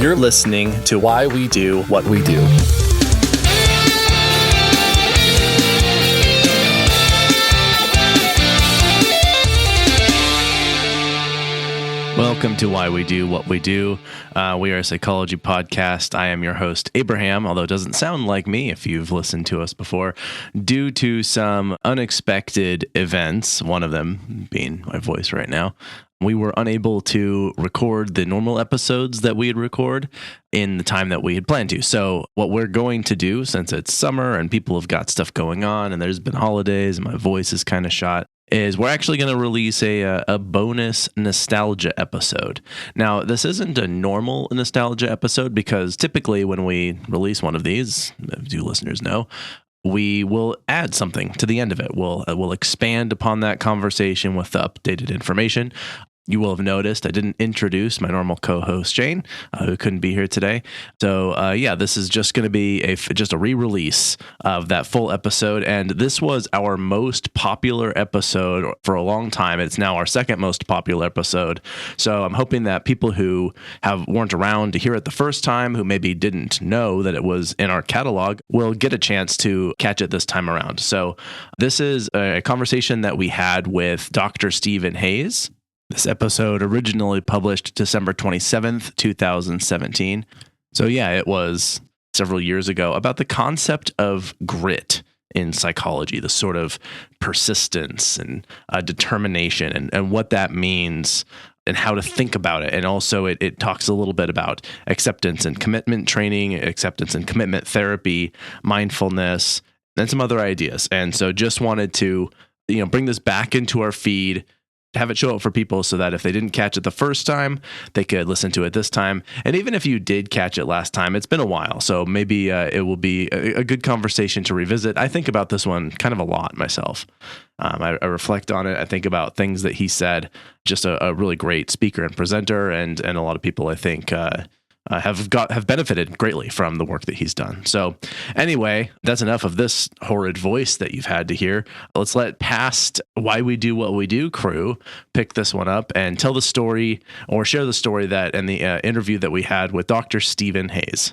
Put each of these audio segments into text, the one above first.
You're listening to Why We Do What We Do. Welcome to Why We Do What We Do. We are a psychology podcast. I am your host, Abraham, although it doesn't sound like me if you've listened to us before, due to some unexpected events, one of them being my voice right now. We were unable to record the normal episodes that we'd record in the time that we had planned to. So what we're going to do, since it's summer and people have got stuff going on and there's been holidays and my voice is kind of shot, is we're actually going to release a bonus nostalgia episode. Now, this isn't a normal nostalgia episode because typically when we release one of these, as you listeners know, we will add something to the end of it. We'll expand upon that conversation with the updated information. You will have noticed I didn't introduce my normal co-host, Jane, who couldn't be here today. So, this is just going to be just a re-release of that full episode. And this was our most popular episode for a long time. It's now our second most popular episode. So I'm hoping that people who weren't around to hear it the first time, who maybe didn't know that it was in our catalog, will get a chance to catch it this time around. So this is a conversation that we had with Dr. Stephen Hayes. This episode originally published December 27th, 2017. So it was several years ago, about the concept of grit in psychology, the sort of persistence and determination and what that means and how to think about it. And also it talks a little bit about acceptance and commitment training, acceptance and commitment therapy, mindfulness, and some other ideas. And so just wanted to, bring this back into our feed, have it show up for people so that if they didn't catch it the first time, they could listen to it this time. And even if you did catch it last time, it's been a while. So maybe it will be a good conversation to revisit. I think about this one kind of a lot myself. I reflect on it. I think about things that he said. Just a really great speaker and presenter, and a lot of people I think have benefited greatly from the work that he's done. So anyway, that's enough of this horrid voice that you've had to hear. Let's let past Why We Do What We Do crew pick this one up and tell the story or share the story that and the interview that we had with Dr. Stephen Hayes.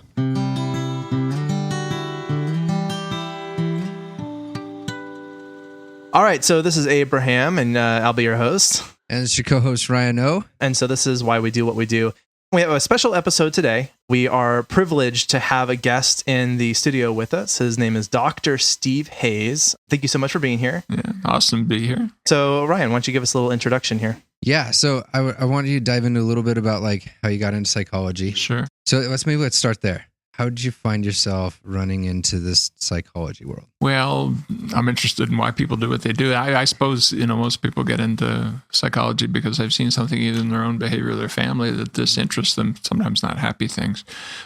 All right, so this is Abraham, and I'll be your host. And it's your co-host, Ryan O. And so this is Why We Do What We Do. We have a special episode today. We are privileged to have a guest in the studio with us. His name is Dr. Steve Hayes. Thank you so much for being here. Yeah, awesome to be here. So, Ryan, why don't you give us a little introduction here? Yeah, so I wanted you to dive into a little bit about how you got into psychology. Sure. So let's start there. How did you find yourself running into this psychology world? Well, I'm interested in why people do what they do. I suppose, most people get into psychology because they've seen something either in their own behavior or their family that disinterests them, sometimes not happy things.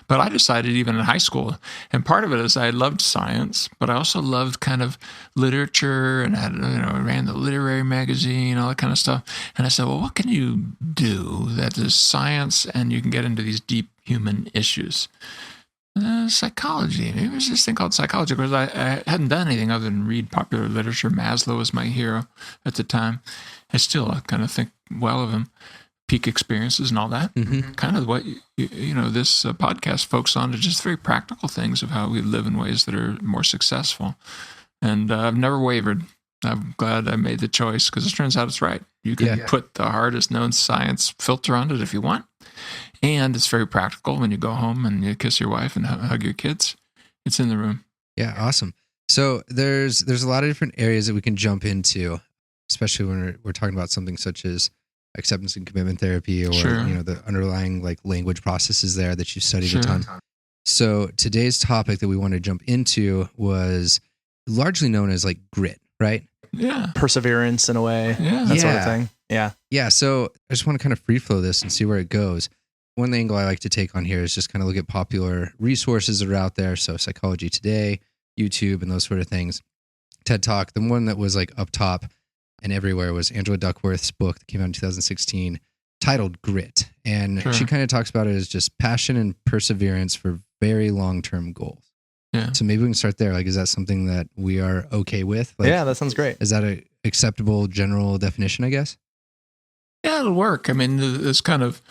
But I decided even in high school, and part of it is I loved science, but I also loved kind of literature, and I ran the literary magazine, all that kind of stuff. And I said, well, what can you do that is science and you can get into these deep human issues? Psychology. Maybe there's this thing called psychology because I hadn't done anything other than read popular literature. Maslow was my hero at the time. I still kind of think well of him. Peak experiences and all that. Mm-hmm. Kind of what this podcast focuses on is just very practical things of how we live in ways that are more successful. And I've never wavered. I'm glad I made the choice because it turns out it's right. You can put the hardest known science filter on it if you want. And it's very practical when you go home and you kiss your wife and hug your kids. It's in the room. Yeah, awesome. So there's a lot of different areas that we can jump into, especially when we're talking about something such as acceptance and commitment therapy or the underlying language processes there that you've studied a ton. So today's topic that we want to jump into was largely known as grit, right? Yeah. Perseverance in a way. Yeah. That sort of thing. Yeah. Yeah. So I just want to kind of free flow this and see where it goes. One angle I like to take on here is just kind of look at popular resources that are out there. So Psychology Today, YouTube, and those sort of things. TED Talk. The one that was up top and everywhere was Angela Duckworth's book that came out in 2016 titled Grit. And she kind of talks about it as just passion and perseverance for very long-term goals. Yeah. So maybe we can start there. Is that something that we are okay with? Yeah, that sounds great. Is that an acceptable general definition, I guess? Yeah, it'll work. I mean, this kind of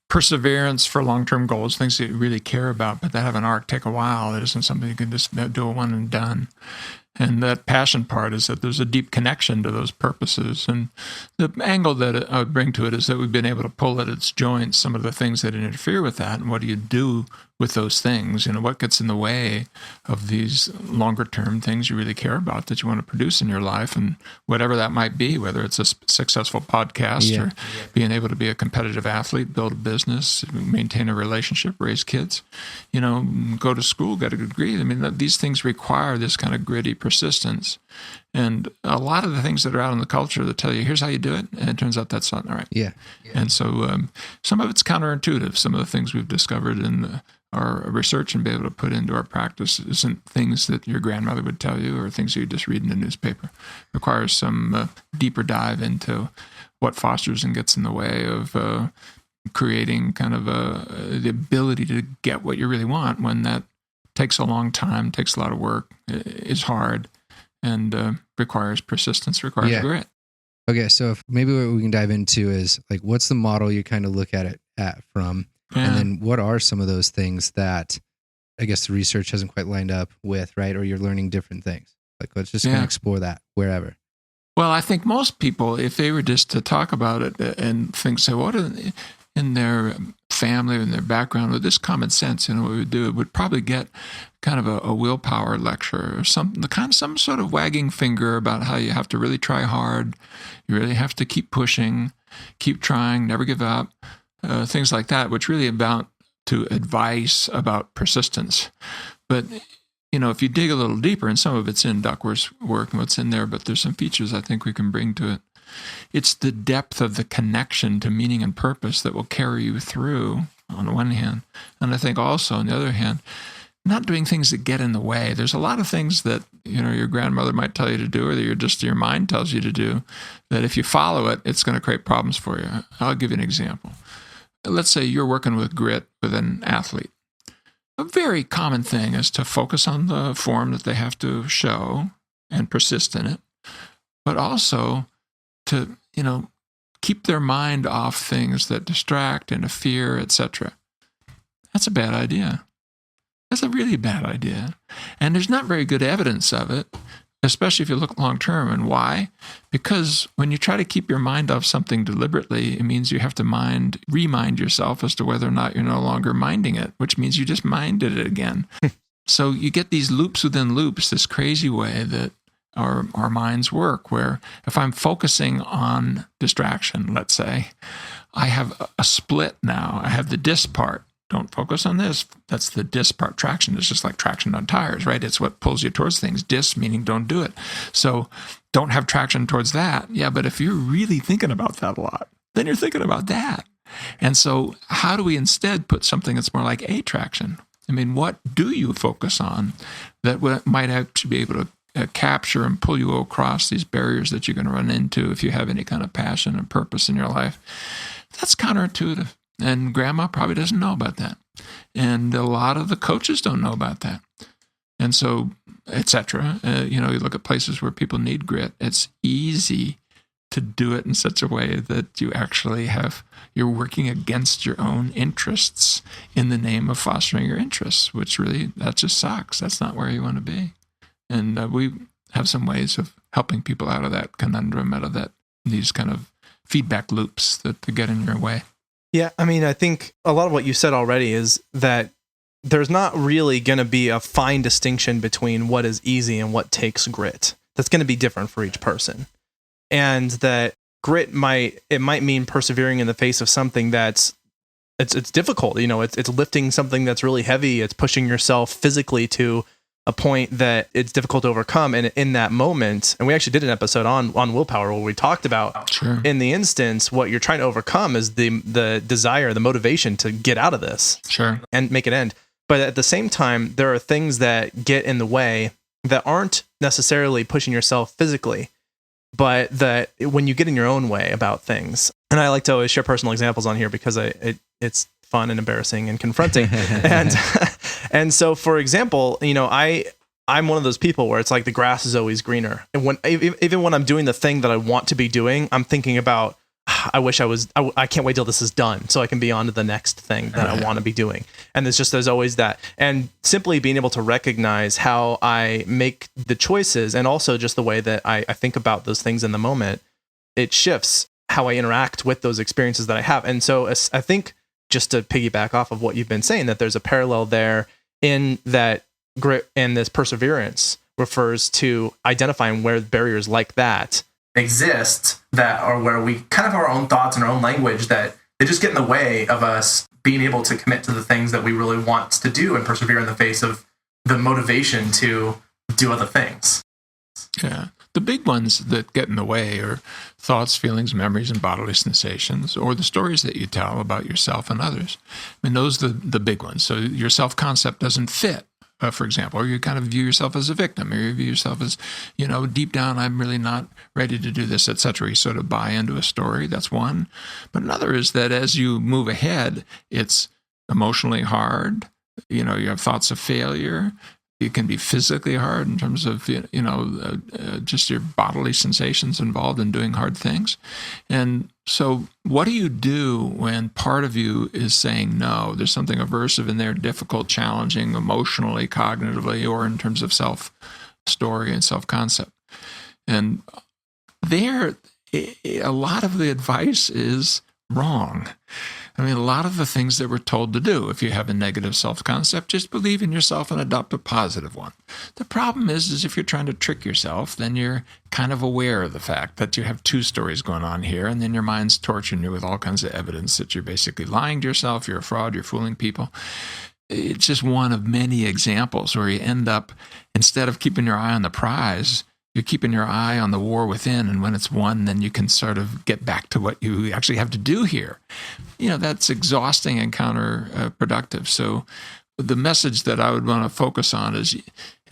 perseverance for long-term goals, things that you really care about, but that have an arc, take a while. It isn't something you can just do a one and done. And that passion part is that there's a deep connection to those purposes. And the angle that I would bring to it is that we've been able to pull at its joints some of the things that interfere with that. And what do you do with those things? What gets in the way of these longer term things you really care about that you want to produce in your life, and whatever that might be, whether it's a successful podcast or being able to be a competitive athlete, build a business, maintain a relationship, raise kids, go to school, get a degree. I mean, these things require this kind of gritty persistence. And a lot of the things that are out in the culture that tell you, here's how you do it, and it turns out that's not right. Yeah. And so some of it's counterintuitive. Some of the things we've discovered in our research and be able to put into our practice isn't things that your grandmother would tell you or things you just read in the newspaper. It requires some deeper dive into what fosters and gets in the way of creating kind of the ability to get what you really want when that takes a long time, takes a lot of work, is hard, and requires persistence, requires grit. Okay, so maybe what we can dive into is like, what's the model you kind of look at it from? Yeah. And then what are some of those things that I guess the research hasn't quite lined up with, right? Or you're learning different things. Like, let's just kind of explore that wherever. Well, I think most people, if they were just to talk about it and think, say, what in their family, in their background, with this common sense, what we would do, it would probably get kind of a willpower lecture or some sort of wagging finger about how you have to really try hard. You really have to keep pushing, keep trying, never give up. Things like that, which really amount to advice about persistence. But, if you dig a little deeper, and some of it's in Duckworth's work and what's in there, but there's some features I think we can bring to it. It's the depth of the connection to meaning and purpose that will carry you through, on the one hand. And I think also, on the other hand, not doing things that get in the way. There's a lot of things that, your grandmother might tell you to do, or that your mind tells you to do, that if you follow it, it's going to create problems for you. I'll give you an example. Let's say you're working with grit with an athlete. A very common thing is to focus on the form that they have to show and persist in it, but also to, keep their mind off things that distract, interfere, etc. That's a bad idea. That's a really bad idea. And there's not very good evidence of it, especially if you look long term. And why? Because when you try to keep your mind off something deliberately, it means you have to remind yourself as to whether or not you're no longer minding it, which means you just minded it again. So you get these loops within loops, this crazy way that our minds work, where if I'm focusing on distraction, let's say, I have a split now. I have the dis part. Don't focus on this. That's the dis part. Traction is just like traction on tires, right? It's what pulls you towards things. Dis meaning don't do it. So don't have traction towards that. Yeah, but if you're really thinking about that a lot, then you're thinking about that. And so how do we instead put something that's more like attraction? I mean, what do you focus on that might actually be able to capture and pull you across these barriers that you're going to run into if you have any kind of passion and purpose in your life? That's counterintuitive. And grandma probably doesn't know about that. And a lot of the coaches don't know about that. And so, etc. You look at places where people need grit. It's easy to do it in such a way that you actually you're working against your own interests in the name of fostering your interests, which really, that just sucks. That's not where you want to be. And we have some ways of helping people out of that conundrum, out of these kind of feedback loops that get in your way. Yeah, I mean, I think a lot of what you said already is that there's not really going to be a fine distinction between what is easy and what takes grit. That's going to be different for each person. And that grit might mean persevering in the face of something it's difficult. It's lifting something that's really heavy. It's pushing yourself physically to a point that it's difficult to overcome. And in that moment, and we actually did an episode on willpower where we talked about in the instance, what you're trying to overcome is the desire, the motivation to get out of this and make it end. But at the same time, there are things that get in the way that aren't necessarily pushing yourself physically, but that when you get in your own way about things, and I like to always share personal examples on here because it's fun and embarrassing and confronting. And so, for example, I'm one of those people where it's like the grass is always greener. And even when I'm doing the thing that I want to be doing, I'm thinking about, I wish I can't wait till this is done so I can be on to the next thing that I want to be doing. And there's always that. And simply being able to recognize how I make the choices, and also just the way that I think about those things in the moment, it shifts how I interact with those experiences that I have. And so I think, just to piggyback off of what you've been saying, that there's a parallel there in that grit and this perseverance refers to identifying where barriers like that exist, that are where we kind of have our own thoughts and our own language that they just get in the way of us being able to commit to the things that we really want to do and persevere in the face of the motivation to do other things. Yeah. The big ones that get in the way are thoughts, feelings, memories, and bodily sensations, or the stories that you tell about yourself and others. I mean, those are the big ones. So your self-concept doesn't fit, for example, or you kind of view yourself as a victim, or you view yourself as, deep down, I'm really not ready to do this, etc. You sort of buy into a story. That's one. But another is that as you move ahead, it's emotionally hard. You have thoughts of failure. It can be physically hard in terms of, just your bodily sensations involved in doing hard things. And so what do you do when part of you is saying no? There's something aversive in there, difficult, challenging, emotionally, cognitively, or in terms of self-story and self-concept. And there, a lot of the advice is wrong. I mean, a lot of the things that we're told to do, if you have a negative self-concept, just believe in yourself and adopt a positive one. The problem is if you're trying to trick yourself, then you're kind of aware of the fact that you have two stories going on here, and then your mind's torturing you with all kinds of evidence that you're basically lying to yourself, you're a fraud, you're fooling people. It's just one of many examples where you end up, instead of keeping your eye on the prize, you're keeping your eye on the war within, and when it's won, then you can sort of get back to what you actually have to do here. That's exhausting and counterproductive. So the message that I would want to focus on is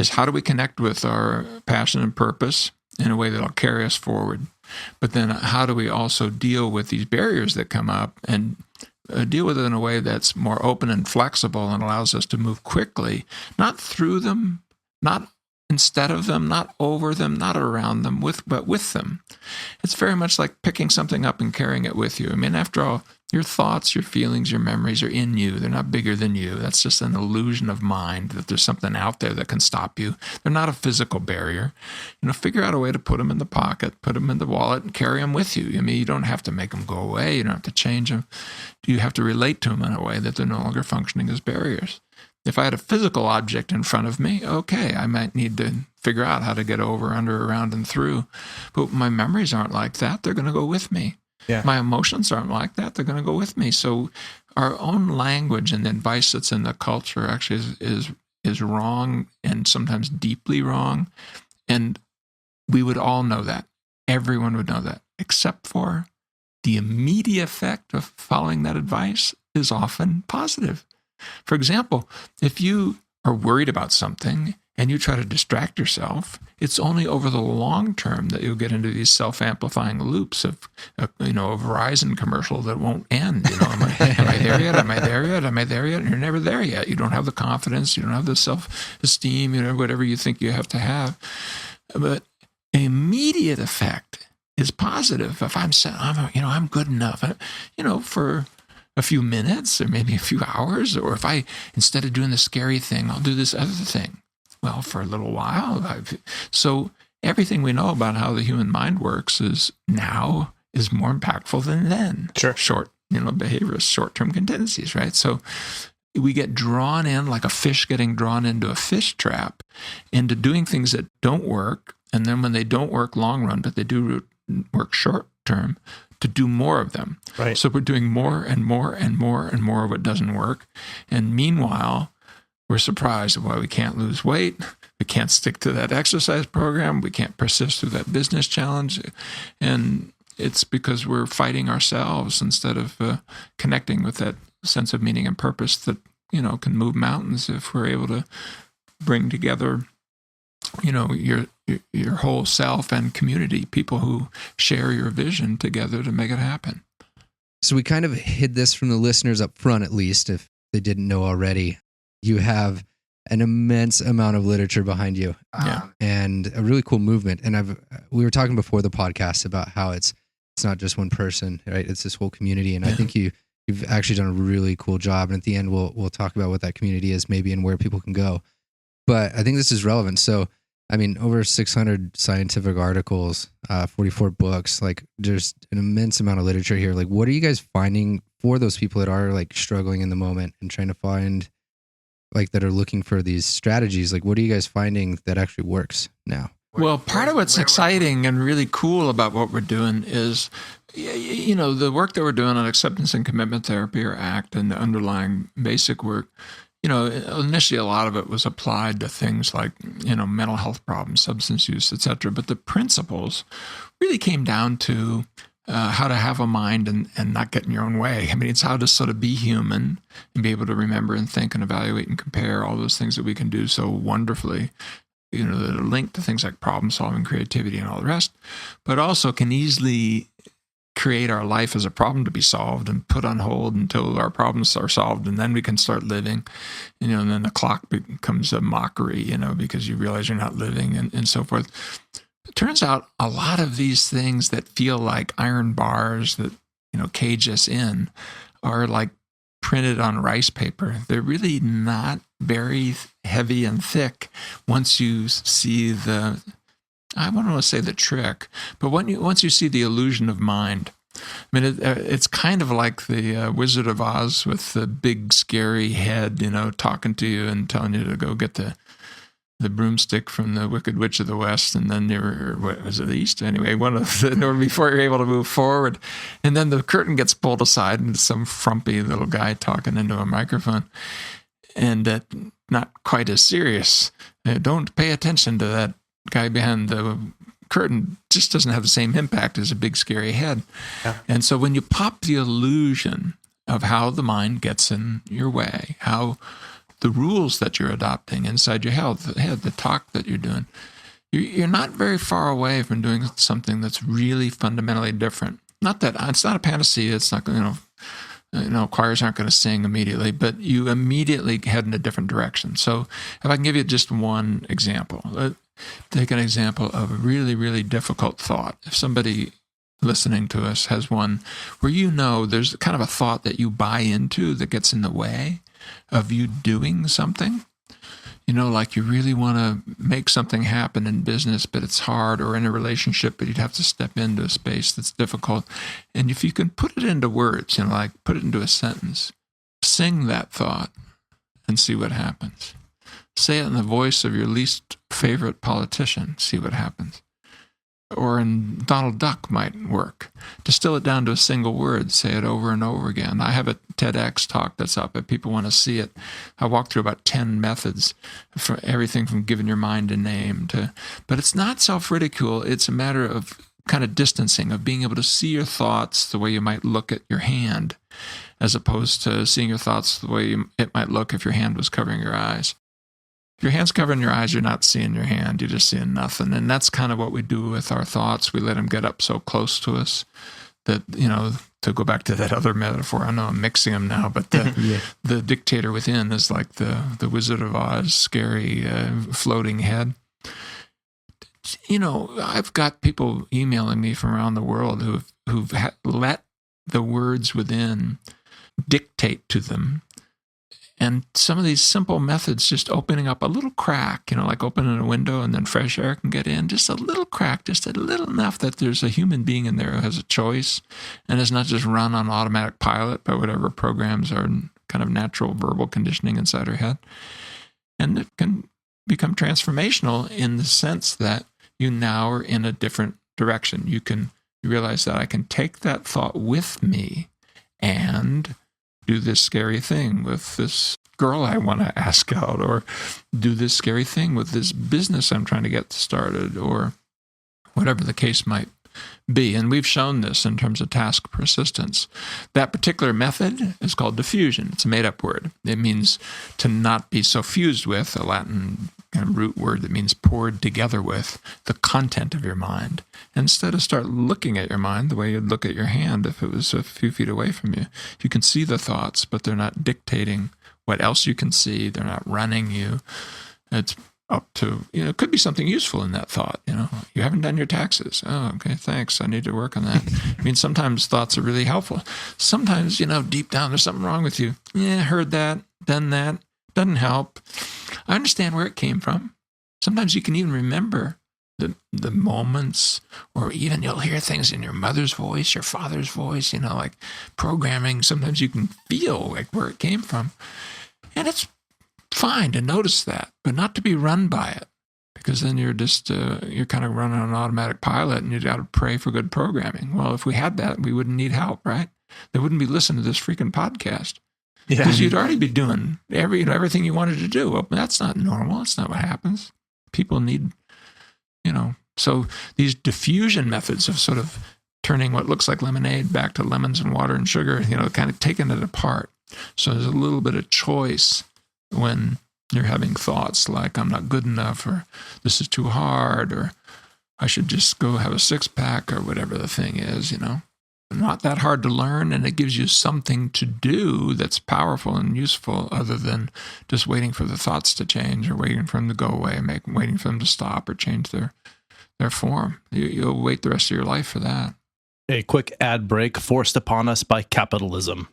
how do we connect with our passion and purpose in a way that'll carry us forward? But then how do we also deal with these barriers that come up and deal with it in a way that's more open and flexible and allows us to move quickly, not through them, not instead of them, not over them, not around them, but with them. It's very much like picking something up and carrying it with you. I mean, after all, your thoughts, your feelings, your memories are in you. They're not bigger than you. That's just an illusion of mind that there's something out there that can stop you. They're not a physical barrier. Figure out a way to put them in the pocket, put them in the wallet, and carry them with you. I mean, you don't have to make them go away. You don't have to change them. You have to relate to them in a way that they're no longer functioning as barriers. If I had a physical object in front of me, okay, I might need to figure out how to get over, under, around, and through. But my memories aren't like that. They're going to go with me. Yeah. My emotions aren't like that. They're going to go with me. So our own language and the advice that's in the culture actually is wrong, and sometimes deeply wrong. And we would all know that. Everyone would know that, except for the immediate effect of following that advice is often positive. For example, if you are worried about something and you try to distract yourself, it's only over the long term that you'll get into these self-amplifying loops of, a Verizon commercial that won't end. Am I there yet? Am I there yet? Am I there yet? And you're never there yet. You don't have the confidence. You don't have the self-esteem, whatever you think you have to have. But an immediate effect is positive. If I'm good enough, for a few minutes or maybe a few hours, or if I, instead of doing the scary thing, I'll do this other thing. Well, for a little while. So everything we know about how the human mind works is more impactful than then. Sure. Short, behaviorist, short-term tendencies, right? So we get drawn in like a fish getting drawn into a fish trap, into doing things that don't work. And then when they don't work long run, but they do work short term, to do more of them. Right. So we're doing more and more and more and more of what doesn't work. And meanwhile, we're surprised at why we can't lose weight. We can't stick to that exercise program. We can't persist through that business challenge. And it's because we're fighting ourselves instead of connecting with that sense of meaning and purpose that, can move mountains if we're able to bring together, your whole self and community, people who share your vision together to make it happen. So we kind of hid this from the listeners up front, at least, if they didn't know already. You have an immense amount of literature behind you, and a really cool movement. And we were talking before the podcast about how it's it's not just one person, right? It's this whole community. And I think you've actually done a really cool job. And at the end, we'll talk about what that community is maybe and where people can go. But I think this is relevant. So, I mean, over 600 scientific articles, 44 books, like there's an immense amount of literature here. Like, what are you guys finding for those people that are like struggling in the moment and trying to find, like, that are looking for these strategies? Like, what are you guys finding that actually works now? Well, part of what's exciting and really cool about what we're doing is, the work that we're doing on acceptance and commitment therapy, or ACT, and the underlying basic work. Initially a lot of it was applied to things like, mental health problems, substance use, etc. But the principles really came down to how to have a mind and not get in your own way. I mean, it's how to sort of be human and be able to remember and think and evaluate and compare all those things that we can do so wonderfully, that are linked to things like problem solving, creativity, and all the rest, but also can easily create our life as a problem to be solved and put on hold until our problems are solved, and then we can start living, and then the clock becomes a mockery, because you realize you're not living, and so forth. It turns out a lot of these things that feel like iron bars that, cage us in are like printed on rice paper. They're really not very heavy and thick once you see I don't want to say the trick, but once you see the illusion of mind, I mean, it's kind of like the Wizard of Oz with the big scary head, talking to you and telling you to go get the broomstick from the Wicked Witch of the West, and then what was it, the East? Anyway, before you're able to move forward, and then the curtain gets pulled aside and some frumpy little guy talking into a microphone, and not quite as serious. Don't pay attention to that guy behind the curtain. Just doesn't have the same impact as a big scary head. Yeah. And so when you pop the illusion of how the mind gets in your way, how the rules that you're adopting inside your head, the talk that you're doing, you're not very far away from doing something that's really fundamentally different. Not that it's not a panacea. It's not, choirs aren't going to sing immediately, but you immediately head in a different direction. So if I can give you just one example, take an example of a really, really difficult thought. If somebody listening to us has one where there's kind of a thought that you buy into that gets in the way of you doing something, like you really want to make something happen in business, but it's hard, or in a relationship, but you'd have to step into a space that's difficult. And if you can put it into words, like put it into a sentence, sing that thought and see what happens. Say it in the voice of your least favorite politician, see what happens. Or in Donald Duck might work. Distill it down to a single word, say it over and over again. I have a TEDx talk that's up if people want to see it. I walk through about 10 methods, for everything from giving your mind a name but it's not self-ridicule. It's a matter of kind of distancing, of being able to see your thoughts the way you might look at your hand, as opposed to seeing your thoughts the way it might look if your hand was covering your eyes. If your hand's covering your eyes, you're not seeing your hand. You're just seeing nothing. And that's kind of what we do with our thoughts. We let them get up so close to us that, to go back to that other metaphor, I know I'm mixing them now, but the dictator within is like the Wizard of Oz, scary floating head. I've got people emailing me from around the world who've let the words within dictate to them. And some of these simple methods, just opening up a little crack, like opening a window and then fresh air can get in, just a little crack, just a little enough that there's a human being in there who has a choice and is not just run on automatic pilot by whatever programs are kind of natural verbal conditioning inside her head. And it can become transformational in the sense that you now are in a different direction. You realize that I can take that thought with me and do this scary thing with this girl I want to ask out, or do this scary thing with this business I'm trying to get started, or whatever the case might be. And we've shown this in terms of task persistence. That particular method is called diffusion. It's a made-up word. It means to not be so fused with, a Latin kind of root word that means poured together with, the content of your mind. Instead of start looking at your mind the way you'd look at your hand if it was a few feet away from you. You can see the thoughts, but they're not dictating what else you can see. They're not running you. It's up to, it could be something useful in that thought. You haven't done your taxes. Oh, okay, thanks. I need to work on that. I mean, sometimes thoughts are really helpful. Sometimes, deep down, there's something wrong with you. Yeah, heard that, done that, doesn't help. I understand where it came from. Sometimes you can even remember the moments, or even you'll hear things in your mother's voice, your father's voice, like programming. Sometimes you can feel like where it came from. And it's fine to notice that, but not to be run by it, because then you're just you're kind of running on an automatic pilot, and you got to pray for good programming. Well, if we had that, we wouldn't need help, right? They wouldn't be listening to this freaking podcast, because you'd already be doing everything you wanted to do. Well, that's not normal. That's not what happens. People need, so these diffusion methods of sort of turning what looks like lemonade back to lemons and water and sugar, kind of taking it apart. So there's a little bit of choice when you're having thoughts like, I'm not good enough, or this is too hard, or I should just go have a six-pack, or whatever the thing is, Not that hard to learn, and it gives you something to do that's powerful and useful, other than just waiting for the thoughts to change, or waiting for them to go away, waiting for them to stop or change their form. You'll wait the rest of your life for that. A quick ad break forced upon us by capitalism.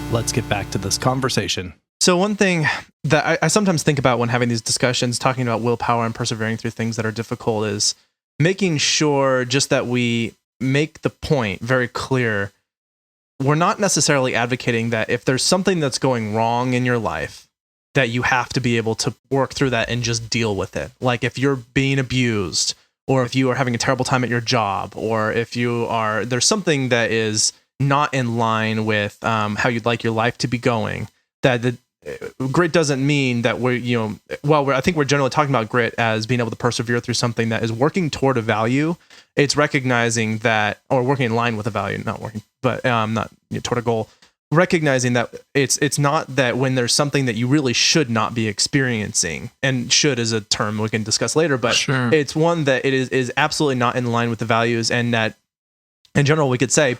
Let's get back to this conversation. So one thing that I sometimes think about when having these discussions, talking about willpower and persevering through things that are difficult, is making sure just that we make the point very clear. We're not necessarily advocating that if there's something that's going wrong in your life, that you have to be able to work through that and just deal with it. Like if you're being abused, or if you are having a terrible time at your job, or if there's something that is not in line with how you'd like your life to be going, that grit doesn't mean that I think we're generally talking about grit as being able to persevere through something that is working toward a value. It's recognizing that, or working in line with a value, not working, but not toward a goal. Recognizing that it's not that when there's something that you really should not be experiencing, and should is a term we can discuss later, but sure, it's one that it is absolutely not in line with the values, and that in general we could say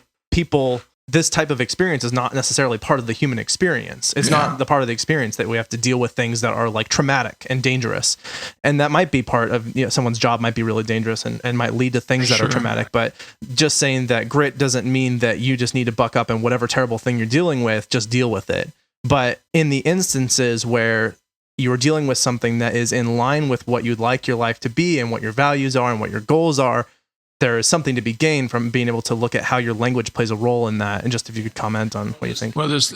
this type of experience is not necessarily part of the human experience. It's not the part of the experience that we have to deal with things that are like traumatic and dangerous. And that might be part of, someone's job might be really dangerous and might lead to things that are traumatic. But just saying that grit doesn't mean that you just need to buck up and whatever terrible thing you're dealing with, just deal with it. But in the instances where you're dealing with something that is in line with what you'd like your life to be, and what your values are and what your goals are, there is something to be gained from being able to look at how your language plays a role in that. And just if you could comment on what you think. Well, there's,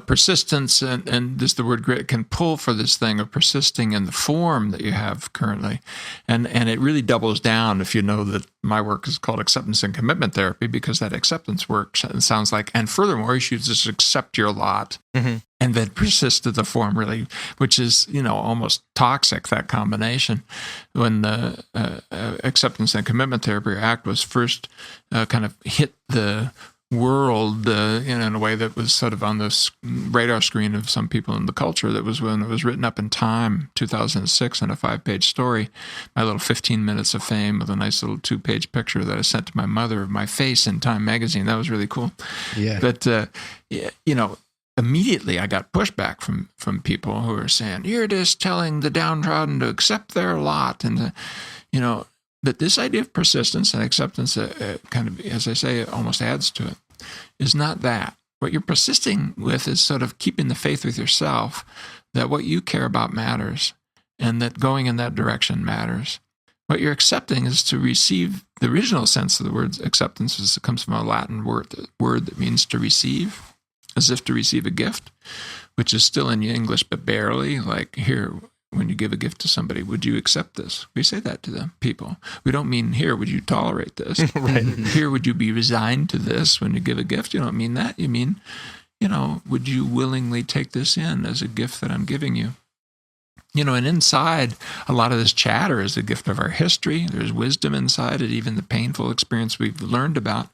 persistence, and this, the word grit can pull for this thing of persisting in the form that you have currently. And it really doubles down if you know that my work is called acceptance and commitment therapy, because that acceptance work sounds like, and furthermore, you should just accept your lot. Mm-hmm. And then persist to the form, really, which is, almost toxic, that combination. When the Acceptance and Commitment Therapy Act was first kind of hit the world, in a way that was sort of on the radar screen of some people in the culture, that was when it was written up in Time, 2006, in a 5-page story, my little 15 minutes of fame, with a nice little 2-page picture that I sent to my mother of my face in Time magazine. That was really cool. Yeah. But, immediately I got pushback from people who were saying, you're just telling the downtrodden to accept their lot. And, that this idea of persistence and acceptance kind of, as I say, it almost adds to it, is not that. What you're persisting with is sort of keeping the faith with yourself that what you care about matters, and that going in that direction matters. What you're accepting is to receive. The original sense of the word acceptance comes from a Latin word that means to receive, as if to receive a gift, which is still in English, but barely. Like here, when you give a gift to somebody, would you accept this? We say that to them, people. We don't mean, here, would you tolerate this? Right. Here, would you be resigned to this when you give a gift? You don't mean that. You mean, would you willingly take this in as a gift that I'm giving you? And inside, a lot of this chatter is a gift of our history. There's wisdom inside it, even the painful experience we've learned about.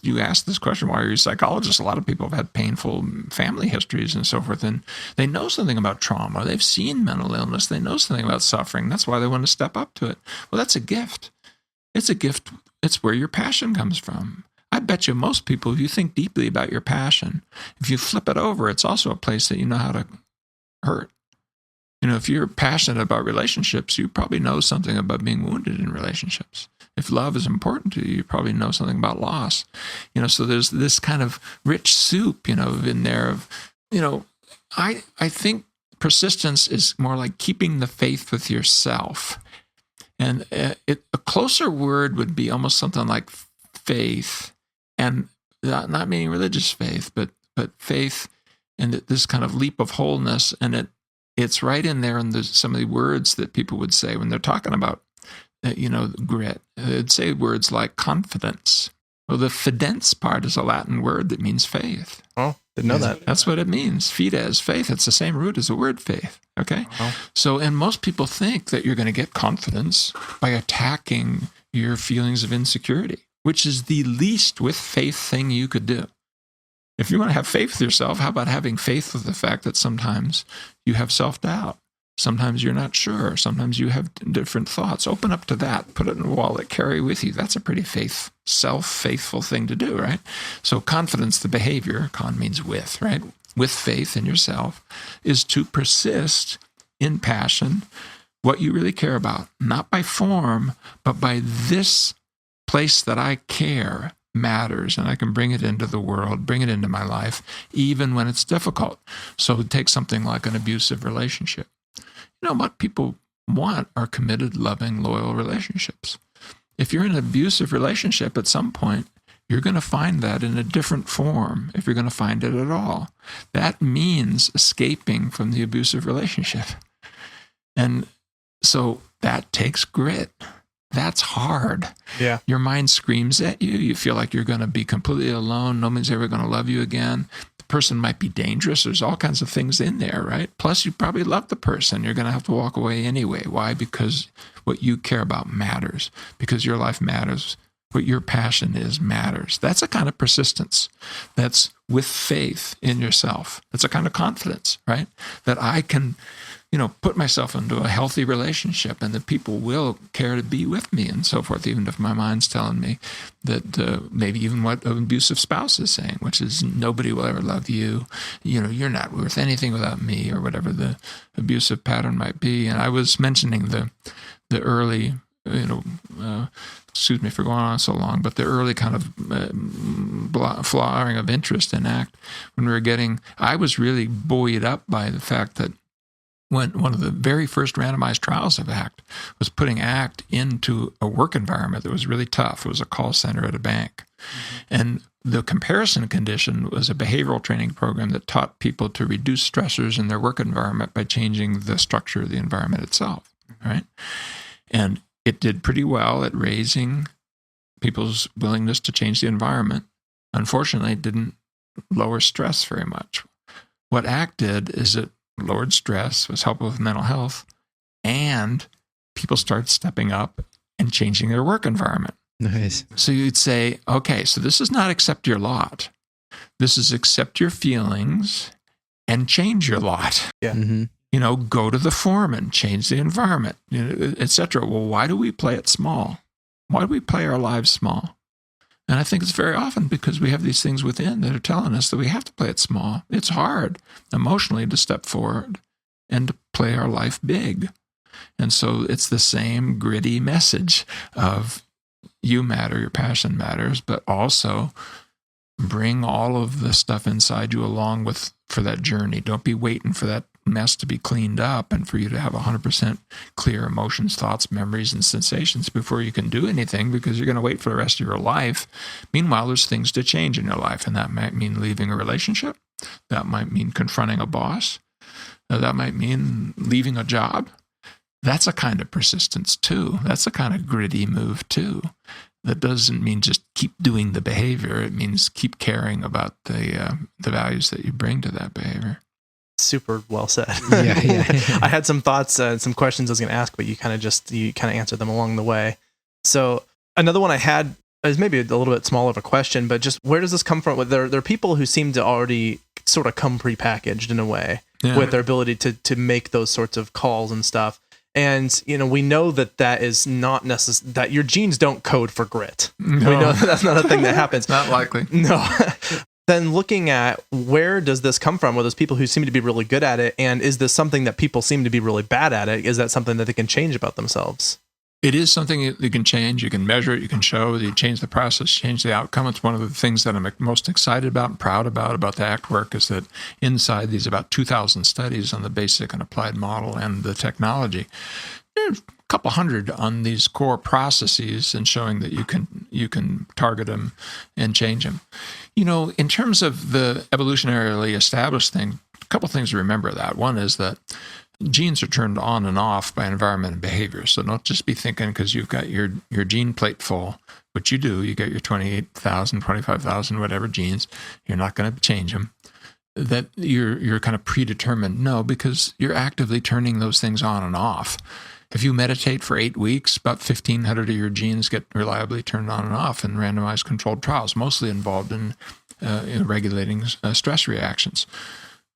You ask this question, why are you a psychologist? A lot of people have had painful family histories and so forth, and they know something about trauma. They've seen mental illness. They know something about suffering. That's why they want to step up to it. Well, that's a gift. It's a gift. It's where your passion comes from. I bet you most people, if you think deeply about your passion, if you flip it over, it's also a place that you know how to hurt. If you're passionate about relationships, you probably know something about being wounded in relationships. If love is important to you, you probably know something about loss. So there's this kind of rich soup, in there of, I think persistence is more like keeping the faith with yourself. And a closer word would be almost something like faith, and not meaning religious faith, but faith and this kind of leap of wholeness. And it's right in there in some of the words that people would say when they're talking about, grit. They'd say words like confidence. Well, the fidens part is a Latin word that means faith. Oh, didn't know that. That's what it means. Fides, faith. It's the same root as the word faith. Okay? Oh. So, and most people think that you're going to get confidence by attacking your feelings of insecurity, which is the least with faith thing you could do. If you want to have faith with yourself, how about having faith with the fact that sometimes you have self-doubt? Sometimes you're not sure. Sometimes you have different thoughts. Open up to that. Put it in a wallet. Carry with you. That's a pretty self-faithful thing to do, right? So confidence, the behavior, con means with, right? With faith in yourself, is to persist in passion, what you really care about, not by form, but by this place that I care matters, and I can bring it into the world, bring it into my life, even when it's difficult. So take something like an abusive relationship. What people want are committed, loving, loyal relationships. If you're in an abusive relationship, at some point, you're going to find that in a different form, if you're going to find it at all. That means escaping from the abusive relationship. And so that takes grit. That's hard. Yeah. Your mind screams at you. You feel like you're going to be completely alone. No one's ever going to love you again. The person might be dangerous. There's all kinds of things in there, right? Plus, you probably love the person. You're going to have to walk away anyway. Why? Because what you care about matters. Because your life matters. What your passion is matters. That's a kind of persistence. That's with faith in yourself. That's a kind of confidence, right? That I can put myself into a healthy relationship and that people will care to be with me and so forth, even if my mind's telling me that maybe even what an abusive spouse is saying, which is nobody will ever love you. You're not worth anything without me, or whatever the abusive pattern might be. And I was mentioning the early, excuse me for going on so long, but the early kind of flowering of interest in ACT when I was really buoyed up by the fact that when one of the very first randomized trials of ACT was putting ACT into a work environment that was really tough. It was a call center at a bank. Mm-hmm. And the comparison condition was a behavioral training program that taught people to reduce stressors in their work environment by changing the structure of the environment itself, right? And it did pretty well at raising people's willingness to change the environment. Unfortunately, it didn't lower stress very much. What ACT did is it lowered stress, was helpful with mental health, and people started stepping up and changing their work environment. Nice. So you'd say, okay, so this is not accept your lot. This is accept your feelings and change your lot. Yeah. Mm-hmm. Go to the foreman, change the environment, etc. Well, why do we play it small? Why do we play our lives small? And I think it's very often because we have these things within that are telling us that we have to play it small. It's hard emotionally to step forward and to play our life big. And so it's the same gritty message of you matter, your passion matters, but also bring all of the stuff inside you along for that journey. Don't be waiting for that mess to be cleaned up and for you to have 100% clear emotions, thoughts, memories, and sensations before you can do anything, because you're going to wait for the rest of your life. Meanwhile, there's things to change in your life, and that might mean leaving a relationship. That might mean confronting a boss. That might mean leaving a job. That's a kind of persistence too. That's a kind of gritty move too. That doesn't mean just keep doing the behavior. It means keep caring about the values that you bring to that behavior. Super well said. Yeah. I had some thoughts, some questions I was going to ask, but you kind of answered them along the way. So another one I had is maybe a little bit smaller of a question, but just where does this come from? There are people who seem to already sort of come prepackaged in a way with their ability to make those sorts of calls and stuff. And, we know that is not necessary, that your genes don't code for grit. No. We know that's not a thing that happens. Not likely. No. Then looking at where does this come from? Well, there's people who seem to be really good at it. And is this something that people seem to be really bad at it? Is that something that they can change about themselves? It is something that you can change. You can measure it. You can show. You change the process, change the outcome. It's one of the things that I'm most excited about and proud about the ACT work, is that inside these about 2,000 studies on the basic and applied model and the technology, there's a couple hundred on these core processes and showing that you can target them and change them. In terms of the evolutionarily established thing, a couple things to remember that. One is that genes are turned on and off by environment and behavior. So don't just be thinking because you've got your gene plate full, which you do, you got your 28,000, 25,000, whatever genes, you're not going to change them, that you're kind of predetermined. No, because you're actively turning those things on and off. If you meditate for 8 weeks, about 1,500 of your genes get reliably turned on and off in randomized controlled trials, mostly involved in regulating stress reactions.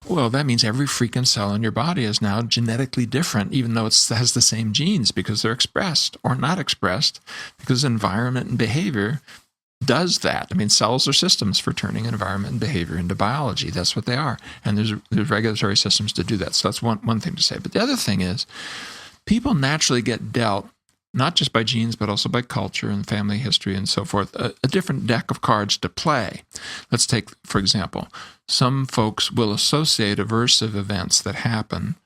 Well, that means every freaking cell in your body is now genetically different, even though it has the same genes, because they're expressed or not expressed, because environment and behavior does that. I mean, cells are systems for turning environment and behavior into biology. That's what they are. And there's regulatory systems to do that. So that's one thing to say. But the other thing is, people naturally get dealt, not just by genes, but also by culture and family history and so forth, a different deck of cards to play. Let's take, for example, some folks will associate aversive events that happen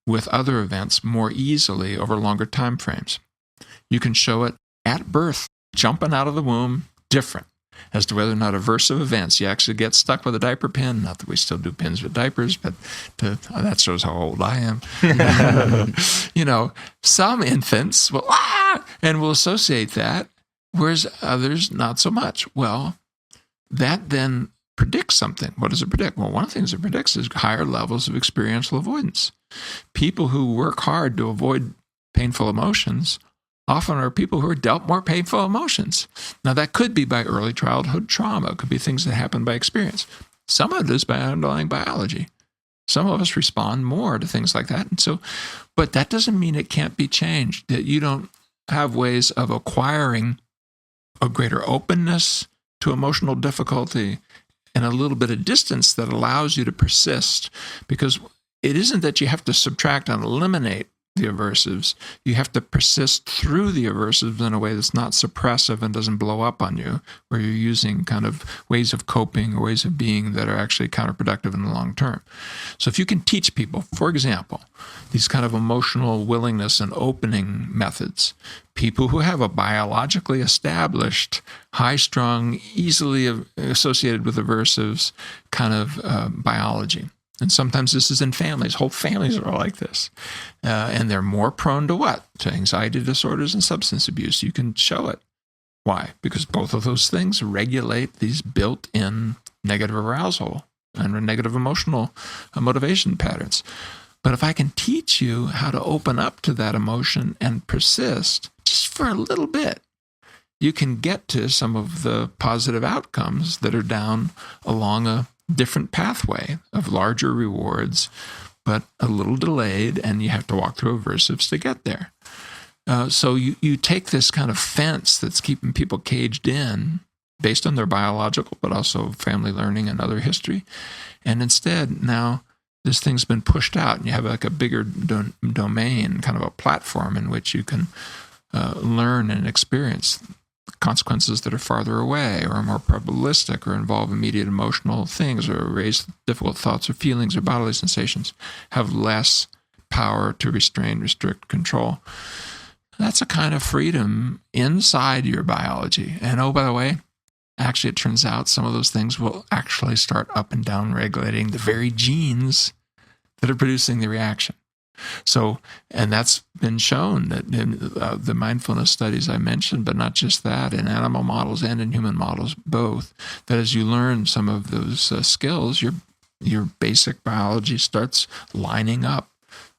with other events more easily over longer time frames. You can show it at birth, jumping out of the womb, different as to whether or not aversive events, you actually get stuck with a diaper pin. Not that we still do pins with diapers, but that shows how old I am. Some infants will, and will associate that, whereas others not so much. Well, that then predicts something. What does it predict? Well, one of the things it predicts is higher levels of experiential avoidance. People who work hard to avoid painful emotions often are people who are dealt more painful emotions. Now, that could be by early childhood trauma. It could be things that happen by experience. Some of it is by underlying biology. Some of us respond more to things like that. And so, but that doesn't mean it can't be changed, that you don't have ways of acquiring a greater openness to emotional difficulty and a little bit of distance that allows you to persist. Because it isn't that you have to subtract and eliminate the aversives. You have to persist through the aversives in a way that's not suppressive and doesn't blow up on you, where you're using kind of ways of coping or ways of being that are actually counterproductive in the long term. So if you can teach people, for example, these kind of emotional willingness and opening methods, people who have a biologically established, high-strung, easily associated with aversives kind of biology. And sometimes this is in families. Whole families are like this. And they're more prone to what? To anxiety disorders and substance abuse. You can show it. Why? Because both of those things regulate these built-in negative arousal and negative emotional motivation patterns. But if I can teach you how to open up to that emotion and persist just for a little bit, you can get to some of the positive outcomes that are down along a different pathway of larger rewards, but a little delayed, and you have to walk through aversives to get there. So you take this kind of fence that's keeping people caged in based on their biological, but also family learning and other history, and instead now this thing's been pushed out, and you have like a bigger domain, kind of a platform in which you can learn and experience consequences that are farther away or are more probabilistic or involve immediate emotional things or raise difficult thoughts or feelings or bodily sensations, have less power to restrain, restrict, control. That's a kind of freedom inside your biology. And oh, by the way, actually it turns out some of those things will actually start up and down regulating the very genes that are producing the reaction. So, and that's been shown that in the mindfulness studies I mentioned, but not just that, in animal models and in human models, both, that as you learn some of those skills, your basic biology starts lining up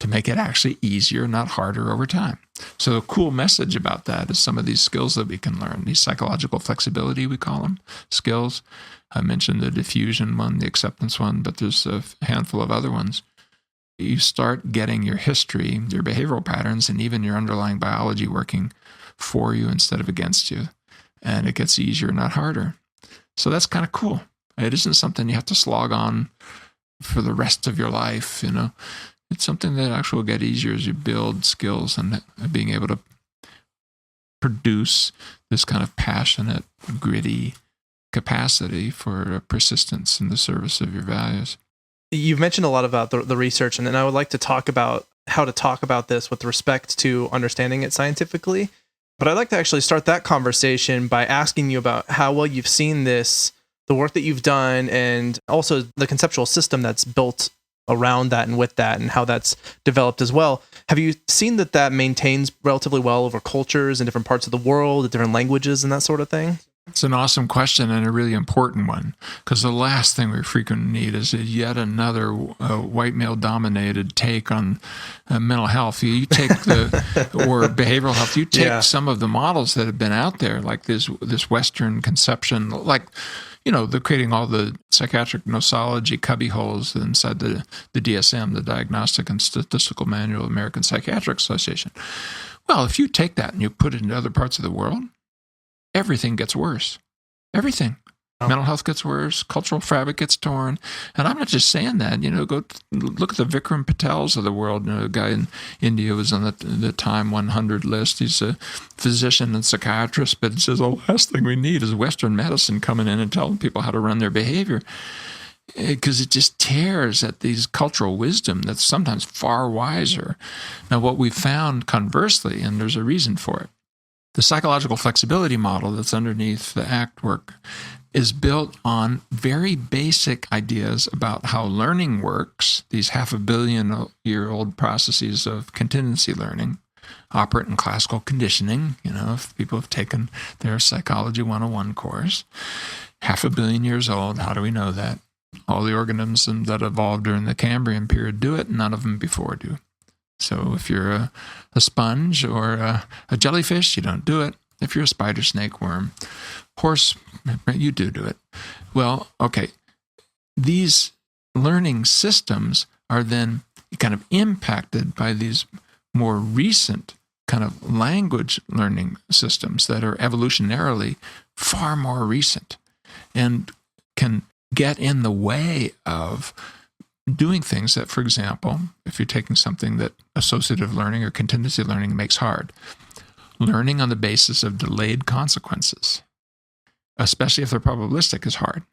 to make it actually easier, not harder over time. So a cool message about that is some of these skills that we can learn, these psychological flexibility, we call them, skills. I mentioned the diffusion one, the acceptance one, but there's a handful of other ones. you start getting your history, your behavioral patterns, and even your underlying biology working for you instead of against you. And it gets easier, not harder. So that's kind of cool. It isn't something you have to slog on for the rest of your life, you know. It's something that actually will get easier as you build skills and being able to produce this kind of passionate, gritty capacity for persistence in the service of your values. You've mentioned a lot about the research, and then I would like to talk about how to talk about this with respect to understanding it scientifically. But I'd like to actually start that conversation by asking you about how well you've seen this, the work that you've done, and also the conceptual system that's built around that and with that, and how that's developed as well. Have you seen that maintains relatively well over cultures in different parts of the world, different languages, and that sort of thing? It's an awesome question and a really important one, because the last thing we frequently need is yet another white male-dominated take on mental health. You take or behavioral health. You take some of the models that have been out there, like this Western conception, like, you know, they're creating all the psychiatric nosology cubbyholes inside the DSM, the Diagnostic and Statistical Manual of the American Psychiatric Association. Well, if you take that and you put it into other parts of the world, everything gets worse. Everything. Oh. Mental health gets worse. Cultural fabric gets torn. And I'm not just saying that. You know, go look at the Vikram Patels of the world. You know, a guy in India was on the Time 100 list. He's a physician and psychiatrist, but he says the last thing we need is Western medicine coming in and telling people how to run their behavior, because it just tears at these cultural wisdom that's sometimes far wiser. Now, what we found conversely, and there's a reason for it, the psychological flexibility model that's underneath the ACT work is built on very basic ideas about how learning works. These 500 million-year-old processes of contingency learning operate in classical conditioning. You know, if people have taken their Psychology 101 course, 500 million years old, how do we know that? All the organisms that evolved during the Cambrian period do it, none of them before do. So if you're a sponge or a jellyfish, you don't do it. If you're a spider, snake, worm, horse, you do it. Well, okay. These learning systems are then kind of impacted by these more recent kind of language learning systems that are evolutionarily far more recent and can get in the way of doing things that, for example, if you're taking something that associative learning or contingency learning makes hard, learning on the basis of delayed consequences, especially if they're probabilistic, is hard.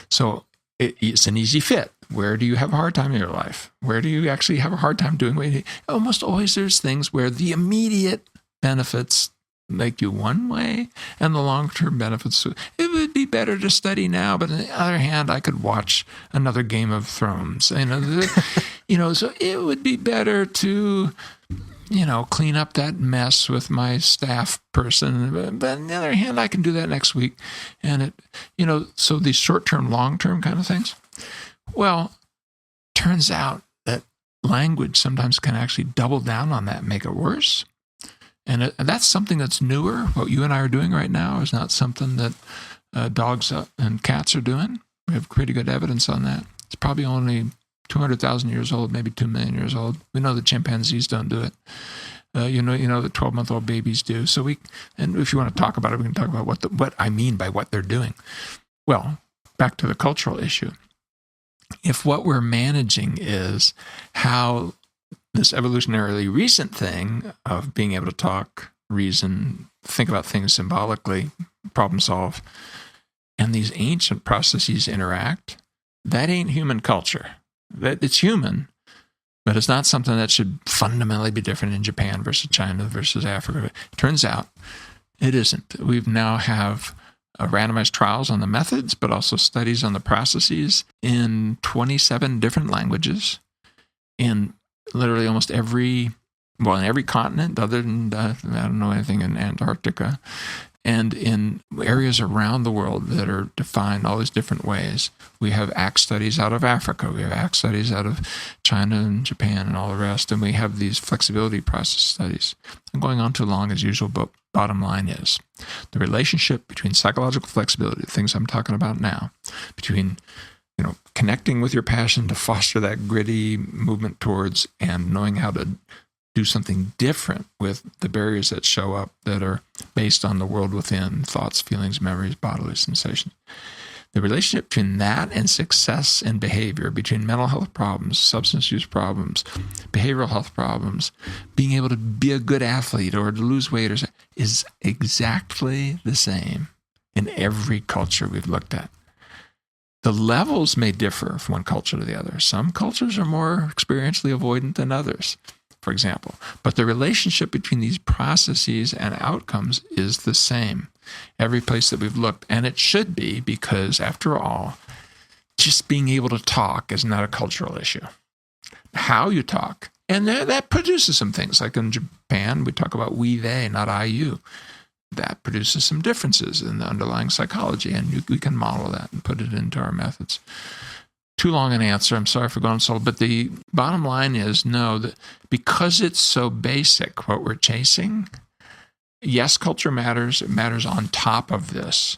So it's an easy fit. Where do you have a hard time in your life? Where do you actually have a hard time doing what you need? Almost always there's things where the immediate benefits make you one way and the long-term benefits. It would be better to study now, but on the other hand, I could watch another Game of Thrones. So it would be better to, clean up that mess with my staff person. But on the other hand, I can do that next week. And so these short-term, long-term kind of things. Well, turns out that language sometimes can actually double down on that and make it worse. And that's something that's newer. What you and I are doing right now is not something that dogs and cats are doing. We have pretty good evidence on that. It's probably only 200,000 years old, maybe 2 million years old. We know that chimpanzees don't do it. The 12-month-old babies do. And if you want to talk about it, we can talk about what I mean by what they're doing. Well, back to the cultural issue. If what we're managing is how this evolutionarily recent thing of being able to talk, reason, think about things symbolically, problem solve, and these ancient processes interact, that ain't human culture. It's human, but it's not something that should fundamentally be different in Japan versus China versus Africa. It turns out it isn't. We now have randomized trials on the methods, but also studies on the processes in 27 different languages in literally almost in every continent other than, I don't know anything in Antarctica, and in areas around the world that are defined all these different ways. We have ACT studies out of Africa. We have ACT studies out of China and Japan and all the rest. And we have these flexibility process studies. I'm going on too long as usual, but bottom line is the relationship between psychological flexibility, the things I'm talking about now, between connecting with your passion to foster that gritty movement towards, and knowing how to do something different with the barriers that show up that are based on the world within, thoughts, feelings, memories, bodily sensations. The relationship between that and success and behavior, between mental health problems, substance use problems, behavioral health problems, being able to be a good athlete or to lose weight, is exactly the same in every culture we've looked at. The levels may differ from one culture to the other. Some cultures are more experientially avoidant than others, for example. But the relationship between these processes and outcomes is the same every place that we've looked. And it should be, because after all, just being able to talk is not a cultural issue. How you talk. And that produces some things. Like in Japan, we talk about we, they, not I, you. That produces some differences in the underlying psychology, and we can model that and put it into our methods. Too long an answer. I'm sorry for going so, but the bottom line is no, that because it's so basic, what we're chasing, yes, culture matters. It matters on top of this.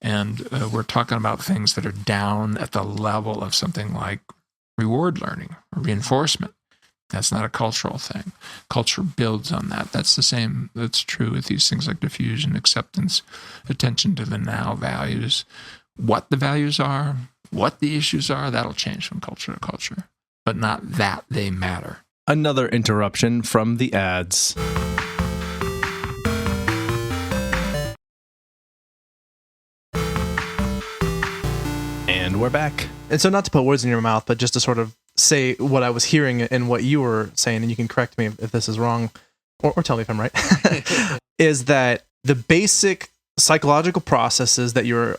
And we're talking about things that are down at the level of something like reward learning or reinforcement. That's not a cultural thing. Culture builds on that. That's the same. That's true with these things like diffusion, acceptance, attention to the now values. What the values are, what the issues are, that'll change from culture to culture, but not that they matter. Another interruption from the ads. And we're back. And so, not to put words in your mouth, but just to sort of say what I was hearing and what you were saying, and you can correct me if this is wrong, or tell me if I'm right, is that the basic psychological processes that you're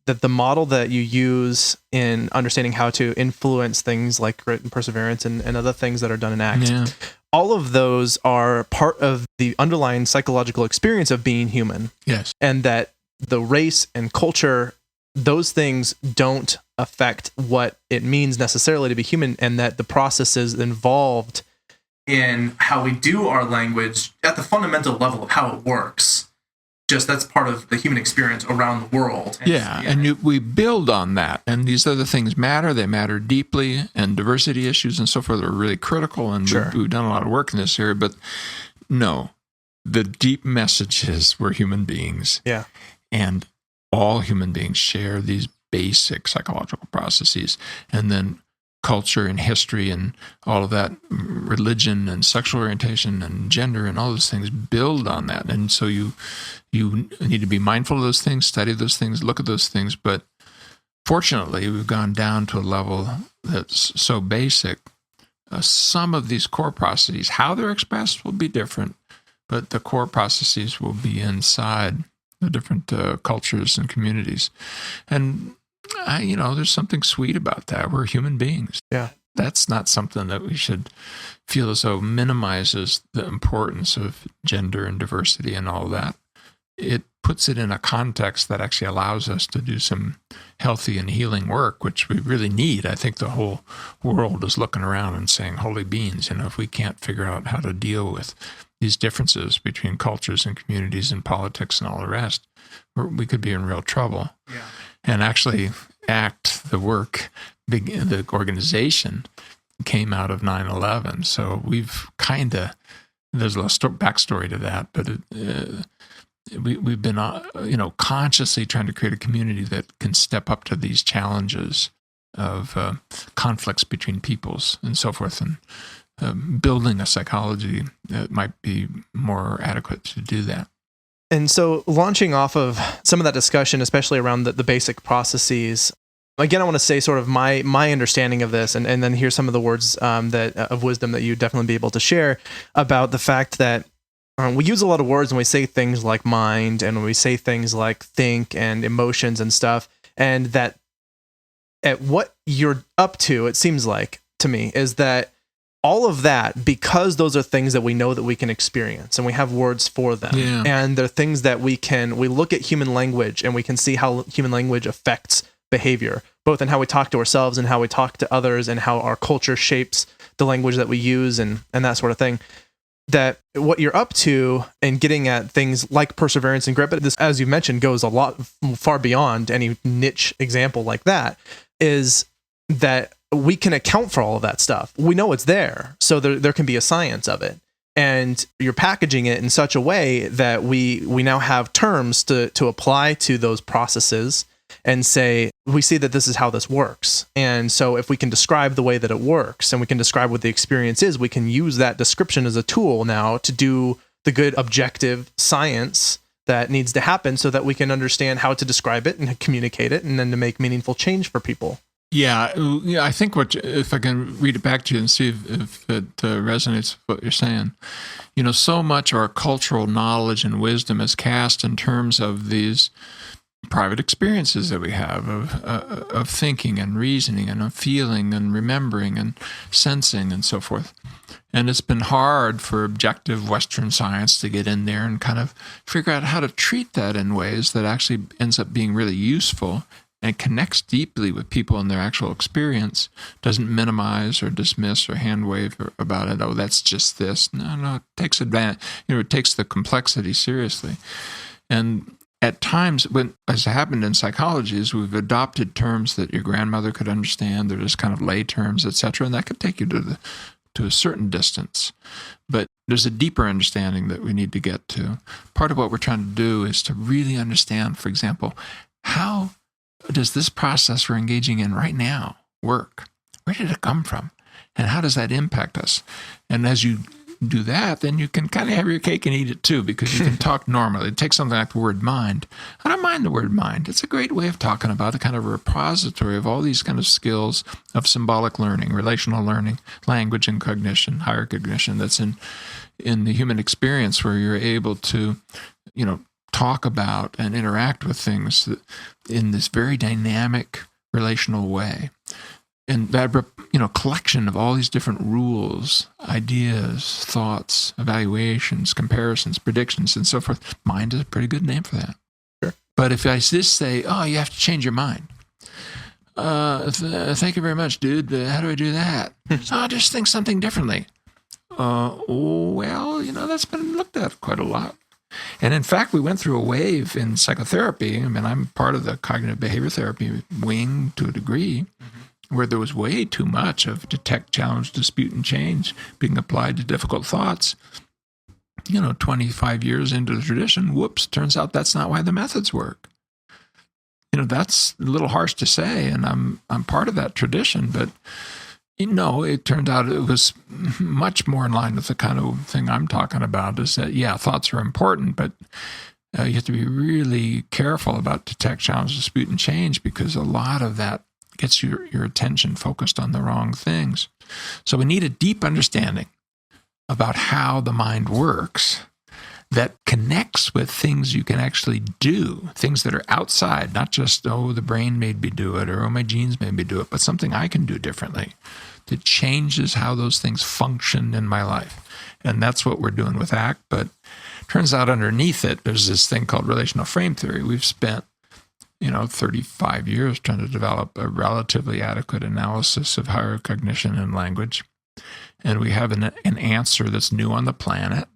that the model that you use in understanding how to influence things like grit and perseverance and other things that are done in ACT, all of those are part of the underlying psychological experience of being human. Yes. And that the race and culture, those things don't affect what it means necessarily to be human, and that the processes involved in how we do our language at the fundamental level of how it works, just that's part of the human experience around the world. We build on that, and these other things matter. They matter deeply, and diversity issues and so forth are really critical, and we've done a lot of work in this area, but no, the deep message is we're human beings. Yeah. And all human beings share these basic psychological processes, and then culture and history and all of that, religion and sexual orientation and gender and all those things build on that. And so you need to be mindful of those things, study those things, look at those things. But fortunately, we've gone down to a level that's so basic. Some of these core processes, how they're expressed will be different, but the core processes will be inside the different cultures and communities. And there's something sweet about that. We're human beings. Yeah. That's not something that we should feel as though minimizes the importance of gender and diversity and all that. It puts it in a context that actually allows us to do some healthy and healing work, which we really need. I think the whole world is looking around and saying, holy beans, if we can't figure out how to deal with these differences between cultures and communities and politics and all the rest, we could be in real trouble. Yeah. And actually, ACT, the work, the organization, came out of 9/11. So we've there's a backstory to that, but we've been, consciously trying to create a community that can step up to these challenges of conflicts between peoples and so forth, and building a psychology that might be more adequate to do that. And so launching off of some of that discussion, especially around the basic processes, again, I want to say sort of my understanding of this, and then here's some of the words of wisdom that you'd definitely be able to share about the fact that we use a lot of words when we say things like mind, and when we say things like think and emotions and stuff, and that at what you're up to, it seems like to me, is that all of that, because those are things that we know that we can experience and we have words for them. Yeah. And they're things that we look at human language and we can see how human language affects behavior, both in how we talk to ourselves and how we talk to others, and how our culture shapes the language that we use and that sort of thing. That what you're up to and getting at things like perseverance and grit, but this, as you mentioned, goes a lot far beyond any niche example like that, is that we can account for all of that stuff. We know it's there, so there can be a science of it. And you're packaging it in such a way that we now have terms to apply to those processes and say, we see that this is how this works. And so if we can describe the way that it works and we can describe what the experience is, we can use that description as a tool now to do the good objective science that needs to happen so that we can understand how to describe it and communicate it and then to make meaningful change for people. Yeah, I think if I can read it back to you and see if it resonates with what you're saying. So much our cultural knowledge and wisdom is cast in terms of these private experiences that we have of thinking and reasoning and of feeling and remembering and sensing and so forth. And it's been hard for objective Western science to get in there and kind of figure out how to treat that in ways that actually ends up being really useful and connects deeply with people in their actual experience, doesn't minimize or dismiss or hand wave about it. Oh, that's just this. No, it takes advantage. It takes the complexity seriously. And at times, as happened in psychology, is we've adopted terms that your grandmother could understand. They're just kind of lay terms, etc., and that could take you to a certain distance. But there's a deeper understanding that we need to get to. Part of what we're trying to do is to really understand, for example, how does this process we're engaging in right now work? Where did it come from? And how does that impact us? And as you do that, then you can kind of have your cake and eat it too, because you can talk normally. Take something like the word mind. I don't mind the word mind. It's a great way of talking about a kind of a repository of all these kind of skills of symbolic learning, relational learning, language and cognition, higher cognition that's in the human experience, where you're able to, talk about and interact with things in this very dynamic relational way. And that, collection of all these different rules, ideas, thoughts, evaluations, comparisons, predictions, and so forth, mind is a pretty good name for that. Sure. But if I just say, oh, you have to change your mind. Thank you very much, dude. How do I do that? Just think something differently. That's been looked at quite a lot. And in fact, we went through a wave in psychotherapy. I mean, I'm part of the cognitive behavior therapy wing to a degree, where there was way too much of detect, challenge, dispute, and change being applied to difficult thoughts. 25 years into the tradition, whoops, turns out that's not why the methods work. That's a little harsh to say, and I'm part of that tradition, but it turned out it was much more in line with the kind of thing I'm talking about, is that, thoughts are important, but you have to be really careful about detect, challenge, dispute, and change, because a lot of that gets your attention focused on the wrong things. So we need a deep understanding about how the mind works that connects with things you can actually do, things that are outside, not just, the brain made me do it, or my genes made me do it, but something I can do differently that changes how those things function in my life. And that's what we're doing with ACT. But turns out underneath it, there's this thing called relational frame theory. We've spent 35 years trying to develop a relatively adequate analysis of higher cognition and language. And we have an answer that's new on the planet.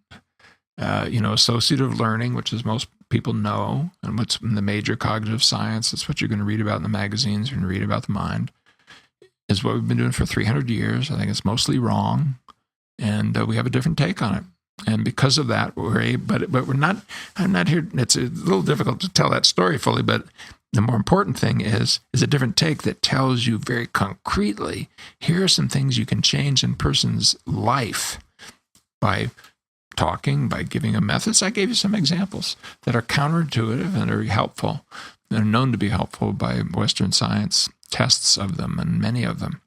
Associative learning, which is most people know, and what's in the major cognitive science, it's what you're going to read about in the magazines, you're going to read about the mind, is what we've been doing for 300 years. I think it's mostly wrong, and we have a different take on it. And because of that, but we're not, I'm not here, it's a little difficult to tell that story fully, but the more important thing is a different take that tells you very concretely, here are some things you can change in a person's life by talking, by giving them methods. I gave you some examples that are counterintuitive and are helpful. They're known to be helpful by Western science, tests of them, and many of them.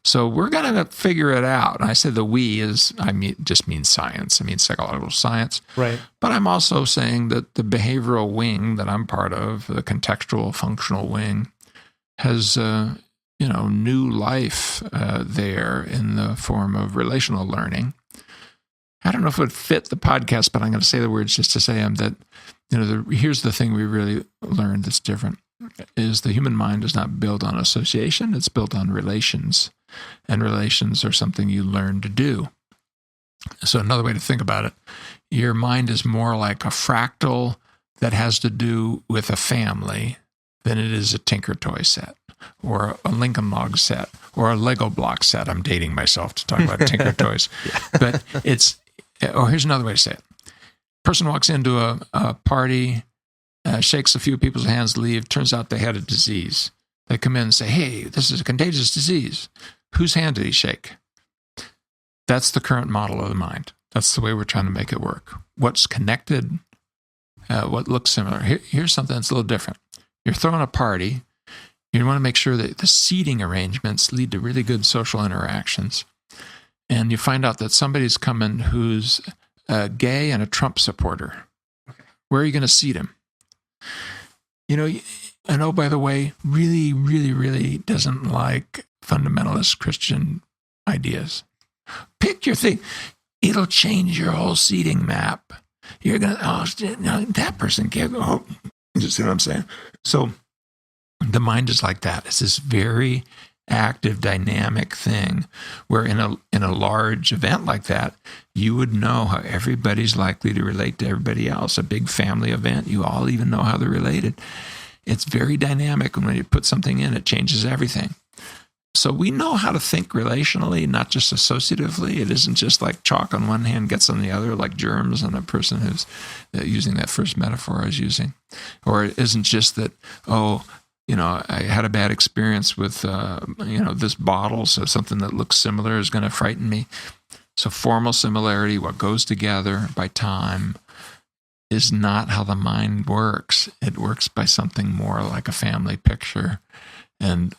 So we're going to figure it out. And I say the we just means science. I mean psychological science. Right. But I'm also saying that the behavioral wing that I'm part of, the contextual functional wing, has new life there in the form of relational learning. I don't know if it would fit the podcast, but I'm going to say the words just to say them that, here's the thing we really learned that's different, is the human mind is not built on association, it's built on relations. And relations are something you learn to do. So another way to think about it, your mind is more like a fractal that has to do with a family than it is a Tinker toy set. or a Lincoln Log set, or a Lego block set. I'm dating myself to talk about Tinker Toys. But here's another way to say it. Person walks into a party, shakes a few people's hands, leave. Turns out they had a disease. They come in and say, hey, this is a contagious disease. Whose hand did he shake? That's the current model of the mind. That's the way we're trying to make it work. What's connected, what looks similar. Here's something that's a little different. You're throwing a party. You want to make sure that the seating arrangements lead to really good social interactions. And you find out that somebody's coming who's gay and a Trump supporter. Okay. Where are you going to seat him? And oh, by the way, really, really, really doesn't like fundamentalist Christian ideas. Pick your thing. It'll change your whole seating map. You're going to, that person can't go. You see what I'm saying? So the mind is like that. It's this very active, dynamic thing where in a large event like that, you would know how everybody's likely to relate to everybody else. A big family event, you all even know how they're related. It's very dynamic, and when you put something in, it changes everything. So we know how to think relationally, not just associatively. It isn't just like chalk on one hand gets on the other, like germs on a person who's using that first metaphor I was using. Or it isn't just that, I had a bad experience with, this bottle, so something that looks similar is going to frighten me. So formal similarity, what goes together by time, is not how the mind works. It works by something more like a family picture. And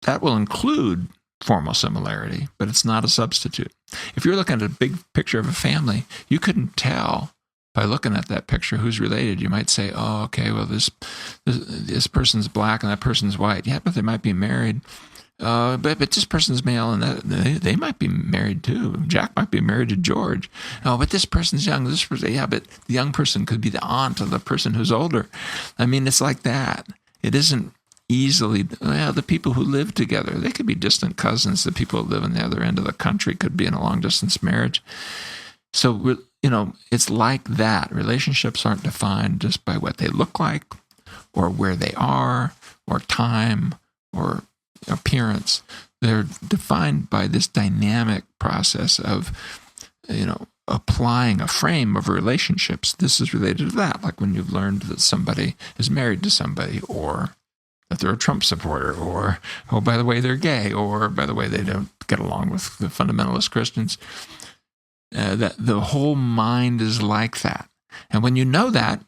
that will include formal similarity, but it's not a substitute. If you're looking at a big picture of a family, you couldn't tell by looking at that picture who's related. You might say, oh, okay, well, this person's black and that person's white. Yeah, but they might be married. But this person's male and they might be married too. Jack might be married to George. Oh, but this person's young. This person, yeah, but the young person could be the aunt of the person who's older. I mean, it's like that. It isn't easily, the people who live together, they could be distant cousins. The people who live on the other end of the country could be in a long-distance marriage. So, it's like that. Relationships aren't defined just by what they look like or where they are or time or appearance. They're defined by this dynamic process of, applying a frame of relationships. This is related to that, like when you've learned that somebody is married to somebody, or that they're a Trump supporter, or, oh, by the way, they're gay, or, by the way, they don't get along with the fundamentalist Christians. That the whole mind is like that. And when you know that,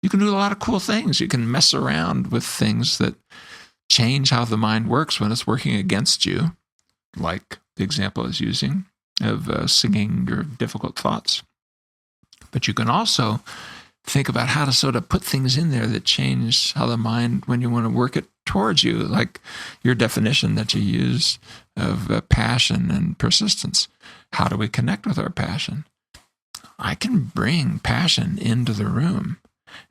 you can do a lot of cool things. You can mess around with things that change how the mind works when it's working against you, like the example I was using of singing your difficult thoughts. But you can also think about how to sort of put things in there that change how the mind, when you want to work it towards you, like your definition that you use of passion and persistence. How do we connect with our passion? I can bring passion into the room.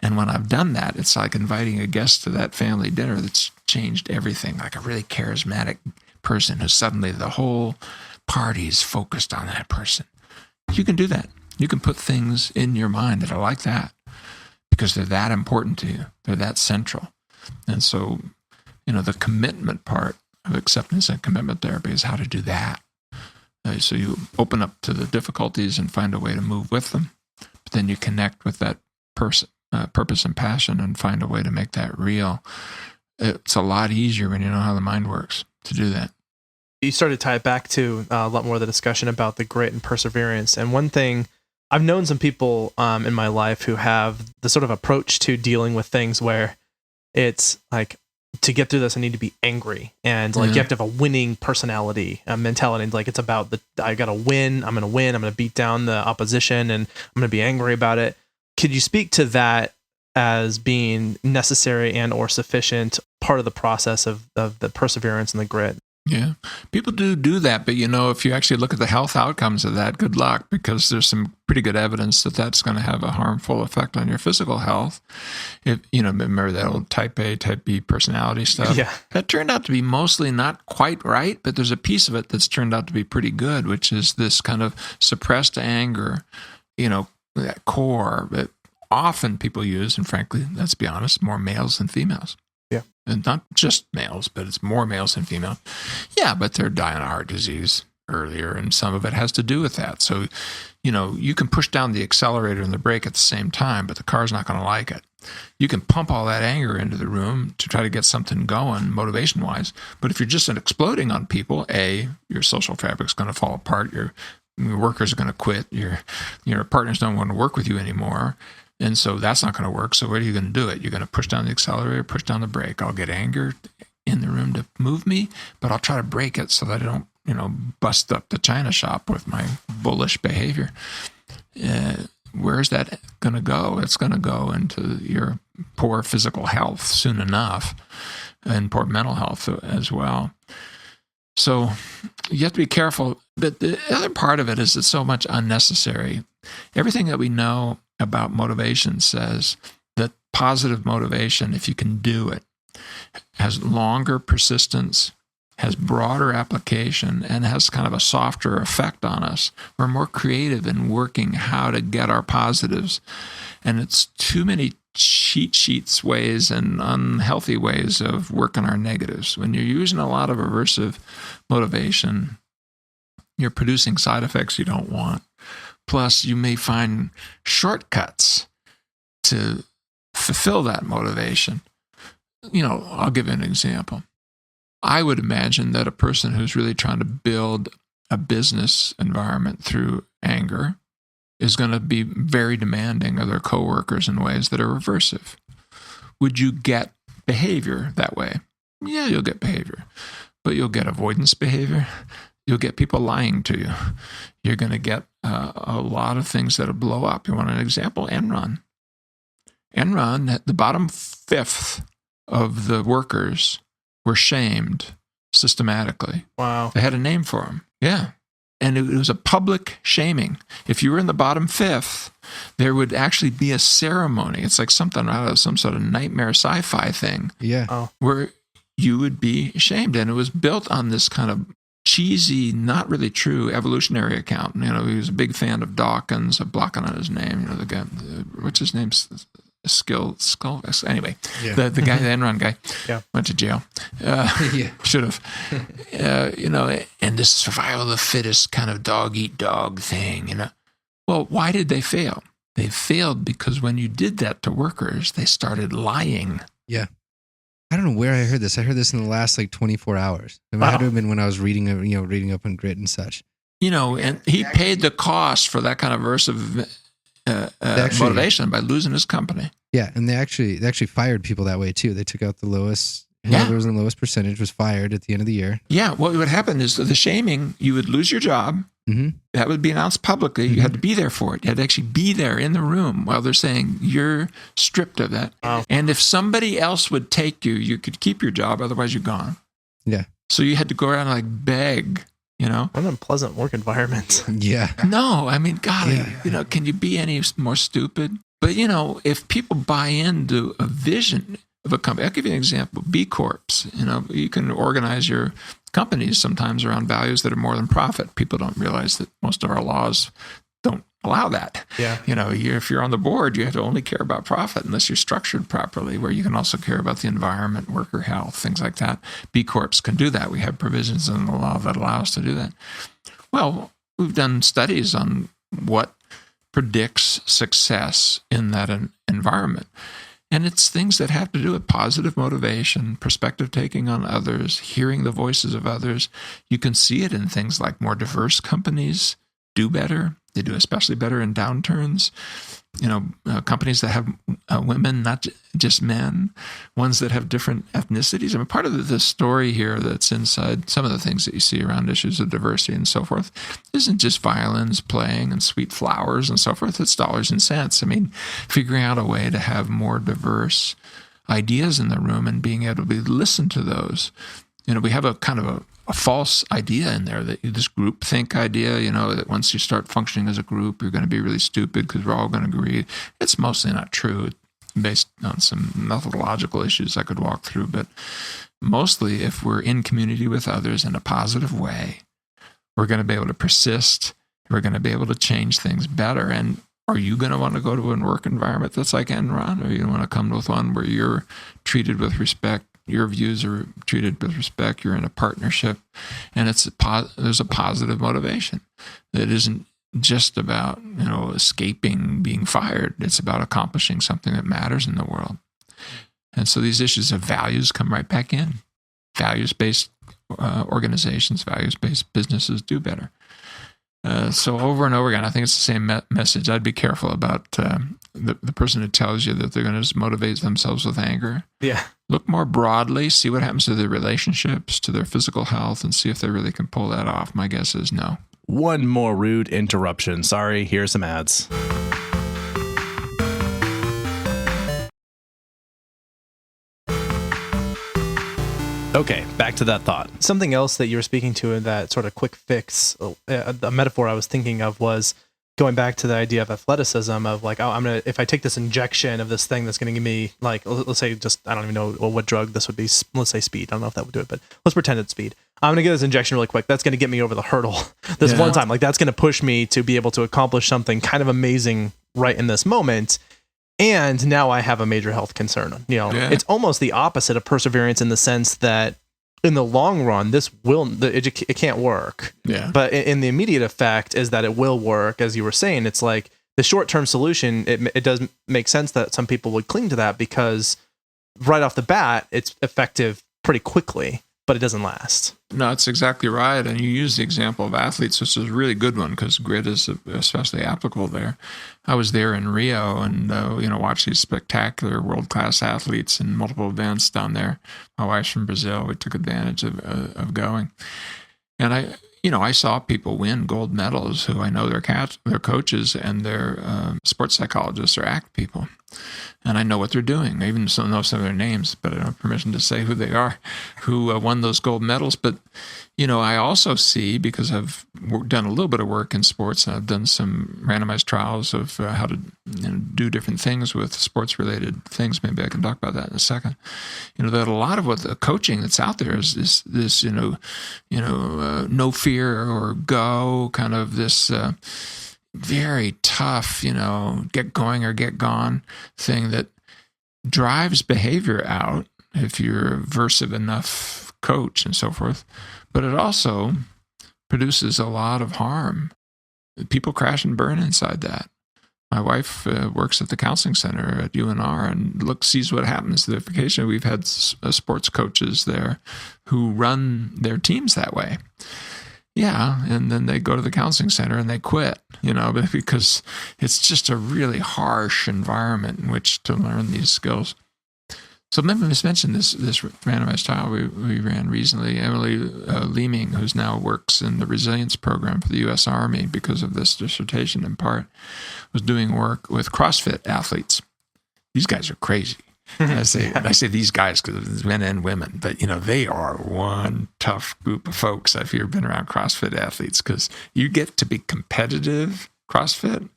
And when I've done that, it's like inviting a guest to that family dinner that's changed everything, like a really charismatic person who suddenly the whole party's focused on that person. You can do that. You can put things in your mind that are like that because they're that important to you. They're that central. And so, the commitment part of acceptance and commitment therapy is how to do that. So you open up to the difficulties and find a way to move with them. But then you connect with that person, purpose and passion, and find a way to make that real. It's a lot easier when you know how the mind works to do that. You started to tie it back to a lot more of the discussion about the grit and perseverance. And one thing, I've known some people in my life who have the sort of approach to dealing with things where it's like, to get through this, I need to be angry. And like, you have to have a winning personality, mentality. And like, it's about I got to win. I'm going to beat down the opposition and I'm going to be angry about it. Could you speak to that as being necessary and or sufficient part of the process of the perseverance and the grit? Yeah, people do that, but if you actually look at the health outcomes of that, good luck, because there's some pretty good evidence that that's going to have a harmful effect on your physical health. Remember that old type A, type B personality stuff? Yeah. That turned out to be mostly not quite right, but there's a piece of it that's turned out to be pretty good, which is this kind of suppressed anger, that core that often people use, and frankly, let's be honest, more males than females. Yeah. and not just males, but it's more males than females. Yeah, but they're dying of heart disease earlier, and some of it has to do with that. So, you can push down the accelerator and the brake at the same time, but the car's not going to like it. You can pump all that anger into the room to try to get something going motivation-wise, but if you're just exploding on people, your social fabric's going to fall apart, your workers are going to quit, your partners don't want to work with you anymore, and so that's not going to work. So what are you going to do it? You're going to push down the accelerator, push down the brake. I'll get anger in the room to move me, but I'll try to break it so that I don't bust up the china shop with my bullish behavior. Where's that going to go? It's going to go into your poor physical health soon enough, and poor mental health as well. So you have to be careful. But the other part of it is it's so much unnecessary. Everything that we know about motivation says that positive motivation, if you can do it, has longer persistence, has broader application, and has kind of a softer effect on us. We're more creative in working how to get our positives. And it's too many cheat sheets ways and unhealthy ways of working our negatives. When you're using a lot of aversive motivation, you're producing side effects you don't want. Plus, you may find shortcuts to fulfill that motivation. I'll give you an example. I would imagine that a person who's really trying to build a business environment through anger is going to be very demanding of their coworkers in ways that are aversive. Would you get behavior that way? Yeah, you'll get behavior, but you'll get avoidance behavior. You'll get people lying to you. You're going to get a lot of things that'll blow up. You want an example? Enron. Enron, the bottom fifth of the workers were shamed systematically. Wow. They had a name for them. Yeah. And it was a public shaming. If you were in the bottom fifth, there would actually be a ceremony. It's like something out of some sort of nightmare sci-fi thing. Yeah. Where you would be shamed. And it was built on this kind of cheesy, not really true evolutionary account. He was a big fan of Dawkins. I'm blocking on his name. The guy, what's his name? Skull. Anyway, yeah. the guy, the Enron guy, yeah, went to jail. Should have. And this survival of the fittest kind of dog eat dog thing. Well, why did they fail? They failed because when you did that to workers, they started lying. Yeah. I don't know where I heard this. I heard this in the last 24 hours. It had to have been when I was reading up on grit and such. And he paid the cost for that kind of aversive motivation by losing his company. Yeah, and they actually fired people that way too. They took out the lowest, whoever was in the lowest percentage was fired at the end of the year. Yeah, what would happen is the shaming, you would lose your job. Mm-hmm. That would be announced publicly. You had to be there for it. You had to actually be there in the room while they're saying you're stripped of that. Wow. And if somebody else would take you, you could keep your job. Otherwise, you're gone. Yeah. So you had to go around and beg. What an unpleasant work environment. Yeah. No, I mean, golly, can you be any more stupid? But, if people buy into a vision of a company, I'll give you an example, B Corps. You can organize your companies sometimes around values that are more than profit. People don't realize that most of our laws don't allow that. Yeah. If you're on the board, you have to only care about profit unless you're structured properly, where you can also care about the environment, worker health, things like that. B Corps can do that. We have provisions in the law that allow us to do that. Well, we've done studies on what predicts success in that environment. And it's things that have to do with positive motivation, perspective taking on others, hearing the voices of others. You can see it in things like more diverse companies do better. They do especially better in downturns. Companies that have women, not just men, ones that have different ethnicities. I mean, part of the story here that's inside some of the things that you see around issues of diversity and so forth isn't just violins playing and sweet flowers and so forth. It's dollars and cents. I mean, figuring out a way to have more diverse ideas in the room and being able to listen to those. We have a kind of a false idea in there, that this group think idea, that once you start functioning as a group, you're going to be really stupid because we're all going to agree. It's mostly not true, based on some methodological issues I could walk through. But mostly, if we're in community with others in a positive way, we're going to be able to persist. We're going to be able to change things better. And are you going to want to go to a work environment that's like Enron, or you want to come with one where you're treated with respect, your views are treated with respect. You're in a partnership, and there's a positive motivation. It isn't just about escaping being fired. It's about accomplishing something that matters in the world. And so these issues of values come right back in. Values-based organizations, values-based businesses do better. So over and over again, I think it's the same message. I'd be careful about the person who tells you that they're going to just motivate themselves with anger. Yeah. Look more broadly, see what happens to their relationships, to their physical health, and see if they really can pull that off. My guess is no. One more rude interruption. Sorry, here's some ads. Okay, back to that thought. Something else that you were speaking to in that sort of quick fix, a metaphor I was thinking of was going back to the idea of athleticism of like, oh, if I take this injection of this thing that's going to give me like, let's say just, I don't even know what drug this would be. Let's say speed. I don't know if that would do it, but let's pretend it's speed. I'm going to get this injection really quick. That's going to get me over the hurdle this one time. Like that's going to push me to be able to accomplish something kind of amazing right in this moment. And now I have a major health concern. It's almost the opposite of perseverance in the sense that in the long run, it can't work. Yeah. But in the immediate effect is that it will work. As you were saying, it's like the short-term solution. It does make sense that some people would cling to that because right off the bat, it's effective pretty quickly, but it doesn't last. No, that's exactly right. And you use the example of athletes, which is a really good one because grit is especially applicable there. I was there in Rio and, watched these spectacular world-class athletes in multiple events down there. My wife's from Brazil. We took advantage of going. And I saw people win gold medals who I know their coaches and their sports psychologists or ACT people. And I know what they're doing. I even know some of their names, but I don't have permission to say who they are, who won those gold medals. But, I also see, because I've done a little bit of work in sports, and I've done some randomized trials of how to do different things with sports-related things. Maybe I can talk about that in a second. That a lot of what the coaching that's out there is this, no fear or go, kind of this very tough, get going or get gone thing that drives behavior out if you're a versive enough coach and so forth. But it also produces a lot of harm. People crash and burn inside that. My wife works at the counseling center at UNR and sees what happens to the vacation. We've had sports coaches there who run their teams that way. Yeah, and then they go to the counseling center and they quit, because it's just a really harsh environment in which to learn these skills. So let me just mention this randomized trial we ran recently. Emily Leeming, who's now works in the resilience program for the U.S. Army because of this dissertation in part, was doing work with CrossFit athletes. These guys are crazy. I say these guys because it's men and women, but they are one tough group of folks. If you've been around CrossFit athletes, because you get to be competitive CrossFit,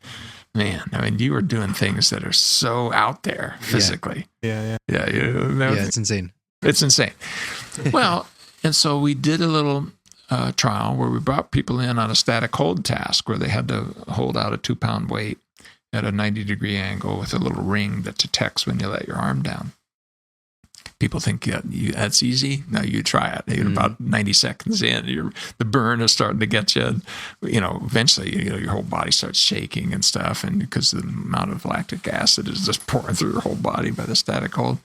man. I mean, you are doing things that are so out there physically. Yeah. It's insane. It's insane. Well, and so we did a little trial where we brought people in on a static hold task where they had to hold out a 2-pound weight at a 90-degree angle with a little ring that detects when you let your arm down. People think that's easy. No, you try it. About 90 seconds in, the burn is starting to get you. Eventually, your whole body starts shaking and stuff, and because the amount of lactic acid is just pouring through your whole body by the static hold.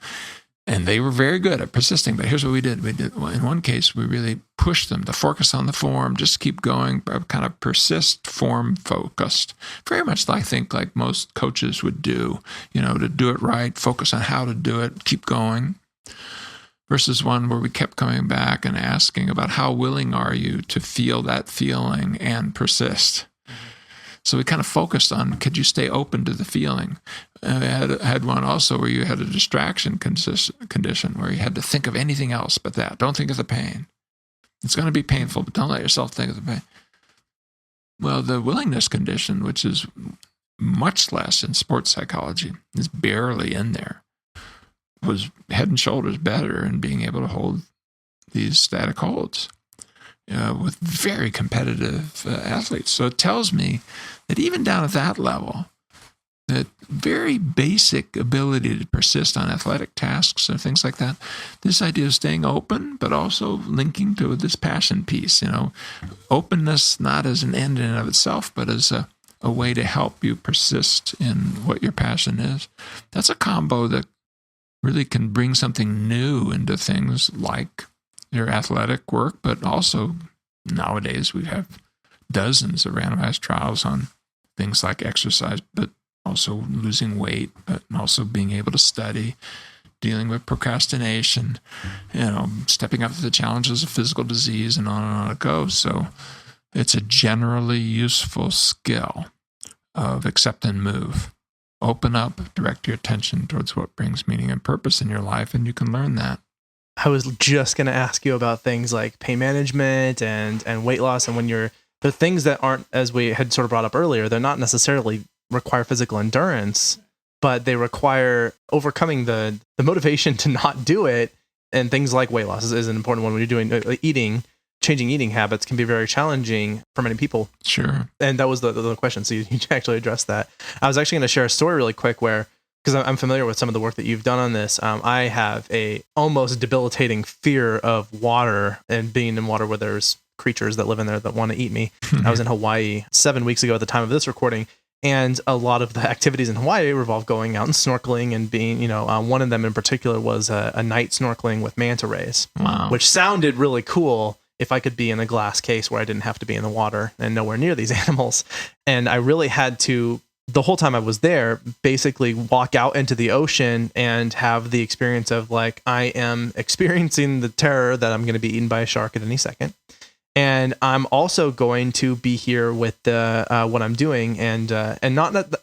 And they were very good at persisting. But here's what we did. In one case, we really pushed them to focus on the form, just keep going, kind of persist form focused. Very much, I think, like most coaches would do, to do it right, focus on how to do it, keep going. Versus one where we kept coming back and asking about how willing are you to feel that feeling and persist. So we kind of focused on, could you stay open to the feeling? I had one also where you had a distraction condition where you had to think of anything else but that. Don't think of the pain. It's going to be painful, but don't let yourself think of the pain. Well, the willingness condition, which is much less in sports psychology, is barely in there, was head and shoulders better in being able to hold these static holds with very competitive athletes. So it tells me that even down at that level, that very basic ability to persist on athletic tasks or things like that. This idea of staying open, but also linking to this passion piece, openness not as an end in and of itself, but as a way to help you persist in what your passion is. That's a combo that really can bring something new into things like your athletic work, but also nowadays we have dozens of randomized trials on things like exercise, but also losing weight, but also being able to study, dealing with procrastination, stepping up to the challenges of physical disease, and on it goes. So it's a generally useful skill of accept and move. Open up, direct your attention towards what brings meaning and purpose in your life, and you can learn that. I was just going to ask you about things like pain management and weight loss. And when the things that aren't, as we had sort of brought up earlier, they're not necessarily require physical endurance, but they require overcoming the motivation to not do it. And things like weight loss is an important one when you're doing eating. Changing eating habits can be very challenging for many people. Sure. And that was the question. So you actually addressed that. I was actually going to share a story really quick where, because I'm familiar with some of the work that you've done on this. I have a almost debilitating fear of water and being in water where there's creatures that live in there that want to eat me. I was in Hawaii 7 weeks ago at the time of this recording. And a lot of the activities in Hawaii revolve going out and snorkeling and being, one of them in particular was a night snorkeling with manta rays, wow, which sounded really cool if I could be in a glass case where I didn't have to be in the water and nowhere near these animals. And I really had to, the whole time I was there, basically walk out into the ocean and have the experience of like, I am experiencing the terror that I'm going to be eaten by a shark at any second. And I'm also going to be here with what I'm doing, and I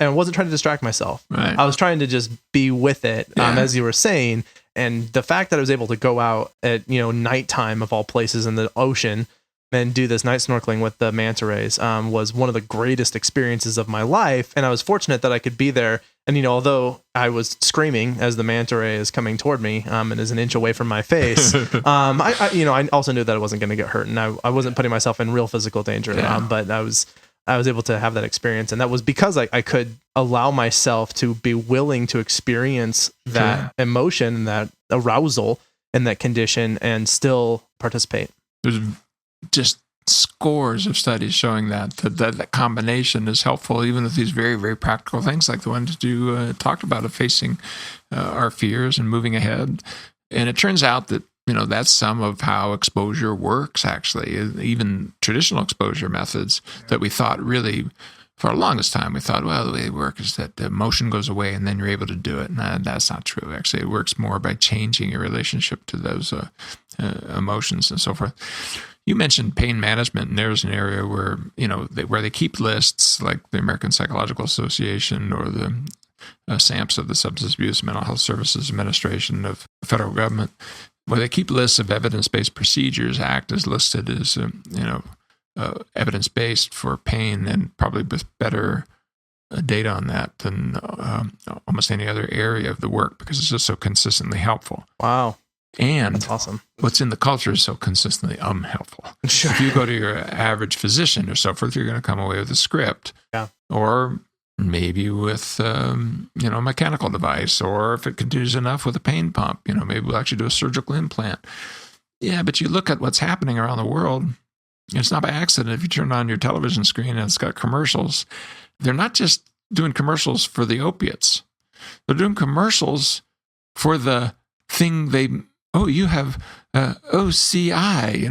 wasn't trying to distract myself. Right. I was trying to just be with it, as you were saying. And the fact that I was able to go out at nighttime of all places in the ocean and do this night snorkeling with the manta rays was one of the greatest experiences of my life. And I was fortunate that I could be there. And although I was screaming as the manta ray is coming toward me and is an inch away from my face, I also knew that I wasn't going to get hurt, and I wasn't putting myself in real physical danger. But I was able to have that experience, and that was because I could allow myself to be willing to experience that emotion and that arousal in that condition and still participate. There's just scores of studies showing that combination is helpful, even with these very, very practical things like the ones you talked about of facing our fears and moving ahead. And it turns out that that's some of how exposure works, actually. Even traditional exposure methods that we thought really, for the longest time, we thought, well, the way they work is that the emotion goes away and then you're able to do it. And that's not true. Actually, it works more by changing your relationship to those emotions and so forth. You mentioned pain management, and there's an area where, where they keep lists, like the American Psychological Association or the SAMHSA of the Substance Abuse Mental Health Services Administration of the federal government, where they keep lists of evidence-based procedures. ACT is listed as, evidence-based for pain, and probably with better data on that than almost any other area of the work, because it's just so consistently helpful. Wow. And that's awesome. What's in the culture is so consistently unhelpful. Sure. If you go to your average physician or so forth, you're going to come away with a script. Yeah. Or maybe with, a mechanical device, or if it continues enough with a pain pump, maybe we'll actually do a surgical implant. Yeah, but you look at what's happening around the world, it's not by accident. If you turn on your television screen and it's got commercials, they're not just doing commercials for the opiates. They're doing commercials for the thing you have OCI,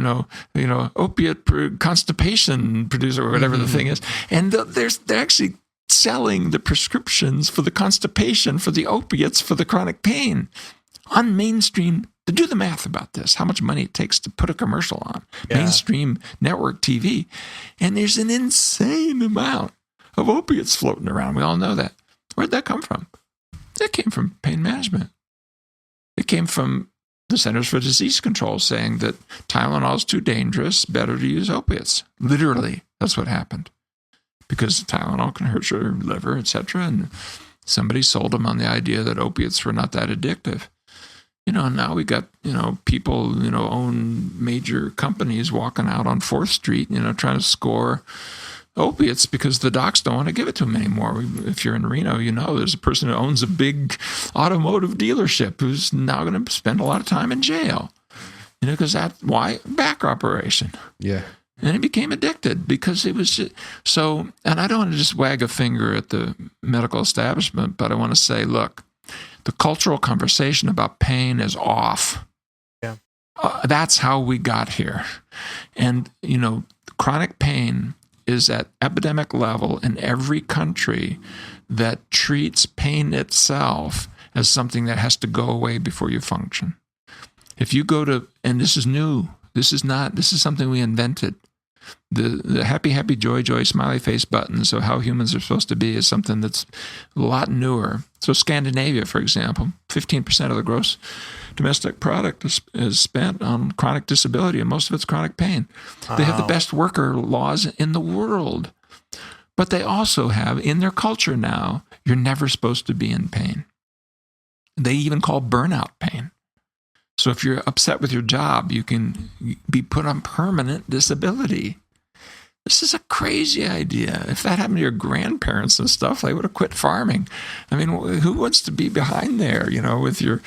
opiate constipation producer, or whatever the thing is. And they're actually selling the prescriptions for the constipation, for the opiates, for the chronic pain on mainstream. To do the math about this, how much money it takes to put a commercial on mainstream network TV. And there's an insane amount of opiates floating around. We all know that. Where'd that come from? That came from pain management. It came from the Centers for Disease Control saying that Tylenol is too dangerous, better to use opiates. Literally, that's what happened. Because Tylenol can hurt your liver, etc. And somebody sold them on the idea that opiates were not that addictive. Now we got, people, own major companies walking out on 4th Street, trying to score opiates because the docs don't want to give it to them anymore. If you're in Reno, there's a person who owns a big automotive dealership who's now going to spend a lot of time in jail. Because why? Back operation. Yeah. And he became addicted because it was just so. And I don't want to just wag a finger at the medical establishment, but I want to say, look, the cultural conversation about pain is off. Yeah. That's how we got here. And, chronic pain is at epidemic level in every country that treats pain itself as something that has to go away before you function. If you go to, and this is new, this is something we invented. The happy, happy, joy, joy, smiley face button, so how humans are supposed to be, is something that's a lot newer. So Scandinavia, for example, 15% of the gross domestic product is spent on chronic disability, and most of it's chronic pain. They have the best worker laws in the world. But they also have, in their culture now, you're never supposed to be in pain. They even call burnout pain. So if you're upset with your job, you can be put on permanent disability. This is a crazy idea. If that happened to your grandparents and stuff, they would have quit farming. I mean, who wants to be behind there, with your,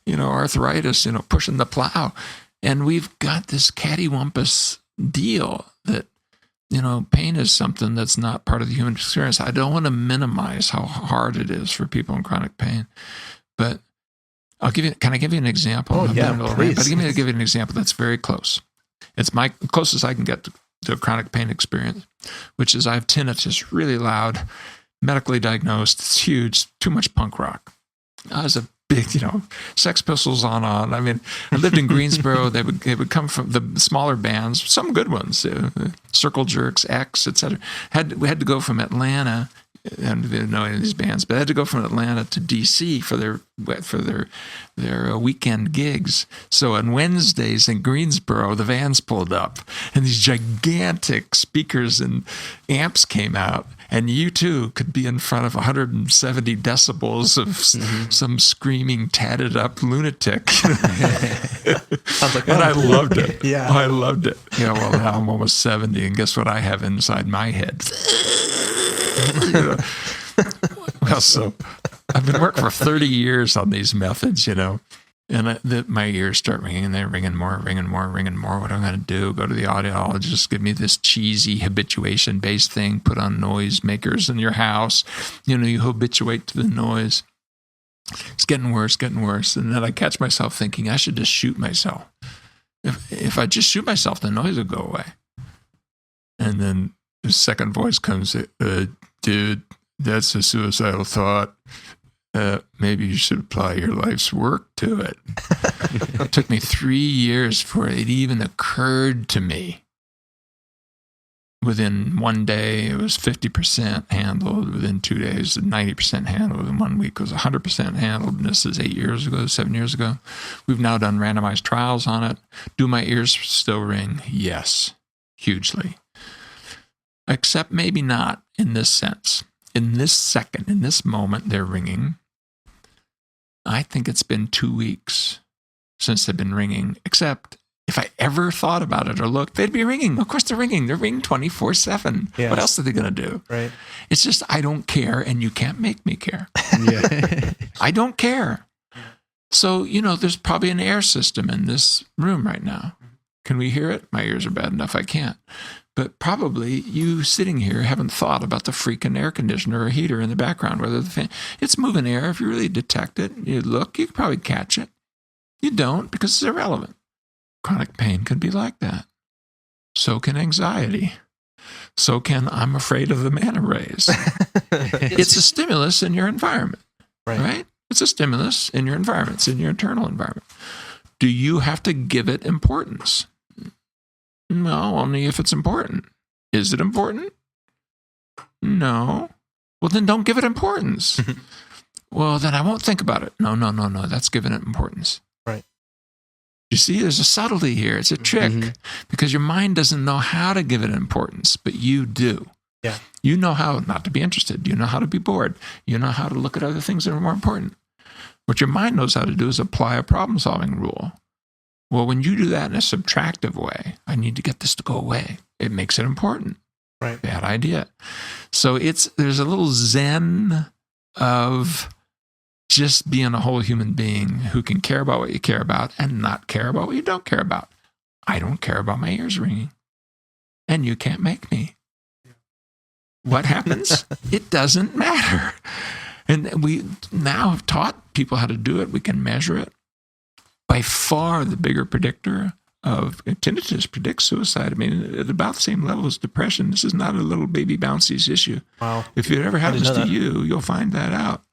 arthritis, pushing the plow? And we've got this cattywampus deal that, pain is something that's not part of the human experience. I don't want to minimize how hard it is for people in chronic pain, but can I give you an example? Oh, yeah, please. But give you an example that's very close. It's my closest I can get to a chronic pain experience, which is I have tinnitus, really loud, medically diagnosed. It's huge, too much punk rock. I was a big, Sex Pistols on. I mean, I lived in Greensboro. They would come from the smaller bands, some good ones, Circle Jerks, X, etc. We had to go from Atlanta. And they didn't know any of these bands, but I had to go from Atlanta to DC for their weekend gigs. So on Wednesdays in Greensboro, the vans pulled up, and these gigantic speakers and amps came out, and you too could be in front of 170 decibels of some screaming, tatted up lunatic. Sounds like and I loved it. Yeah, I loved it. Well, now I'm almost 70, and guess what I have inside my head? Well, so I've been working for 30 years on these methods, and my ears start ringing, and they're ringing more. What am I going to do? Go to the audiologist, give me this cheesy habituation-based thing, put on noise makers in your house. You habituate to the noise. It's getting worse. And then I catch myself thinking, I should just shoot myself. If I just shoot myself, the noise will go away. And then the second voice comes, dude, that's a suicidal thought. Maybe you should apply your life's work to it. It took me 3 years before it even occurred to me. Within 1 day, it was 50% handled. Within 2 days, 90% handled. Within 1 week, it was 100% handled. And this is 7 years ago. We've now done randomized trials on it. Do my ears still ring? Yes, hugely. Except maybe not in this sense. In this second, in this moment, they're ringing. I think it's been 2 weeks since they've been ringing, except if I ever thought about it or looked, they'd be ringing. Of course they're ringing. They're ringing 24/7. Yes. What else are they going to do? Right. It's just I don't care, and you can't make me care. Yeah. I don't care. So, there's probably an air system in this room right now. Can we hear it? My ears are bad enough I can't. But probably you sitting here haven't thought about the freaking air conditioner or heater in the background, whether the fan, it's moving air. If you really detect it, you look, you can probably catch it. You don't because it's irrelevant. Chronic pain can be like that. So can anxiety. So can I'm afraid of the manta rays. It's a stimulus in your environment, right? It's a stimulus in your environment. It's in your internal environment. Do you have to give it importance? No, only if it's important. Is it important? No. Well, then don't give it importance. Well, then I won't think about it. No. That's giving it importance. Right. You see, there's a subtlety here. It's a trick because your mind doesn't know how to give it importance, but you do. Yeah. You know how not to be interested. You know how to be bored. You know how to look at other things that are more important. What your mind knows how to do is apply a problem-solving rule. Well, when you do that in a subtractive way, I need to get this to go away. It makes it important. Right. Bad idea. So there's a little zen of just being a whole human being who can care about what you care about and not care about what you don't care about. I don't care about my ears ringing, and you can't make me. What happens? It doesn't matter. And we now have taught people how to do it. We can measure it. By far the bigger predictor of tinnitus predicts suicide. I mean, at about the same level as depression. This is not a little baby bouncies issue. Wow. If it ever happens to you, you'll find that out.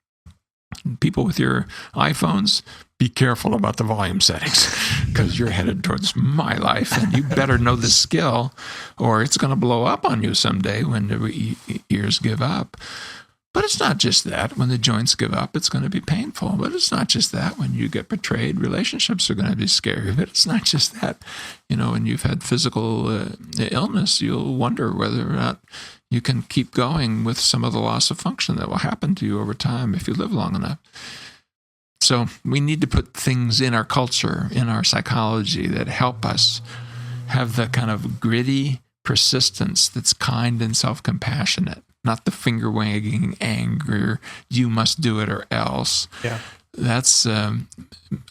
People with your iPhones, be careful about the volume settings because you're headed towards my life, and you better know the skill or it's going to blow up on you someday when the ears give up. But it's not just that. When the joints give up, it's going to be painful. But it's not just that. When you get betrayed, relationships are going to be scary. But it's not just that. When you've had physical illness, you'll wonder whether or not you can keep going with some of the loss of function that will happen to you over time if you live long enough. So we need to put things in our culture, in our psychology that help us have the kind of gritty persistence that's kind and self-compassionate. Not the finger-wagging anger, you must do it or else. Yeah. That's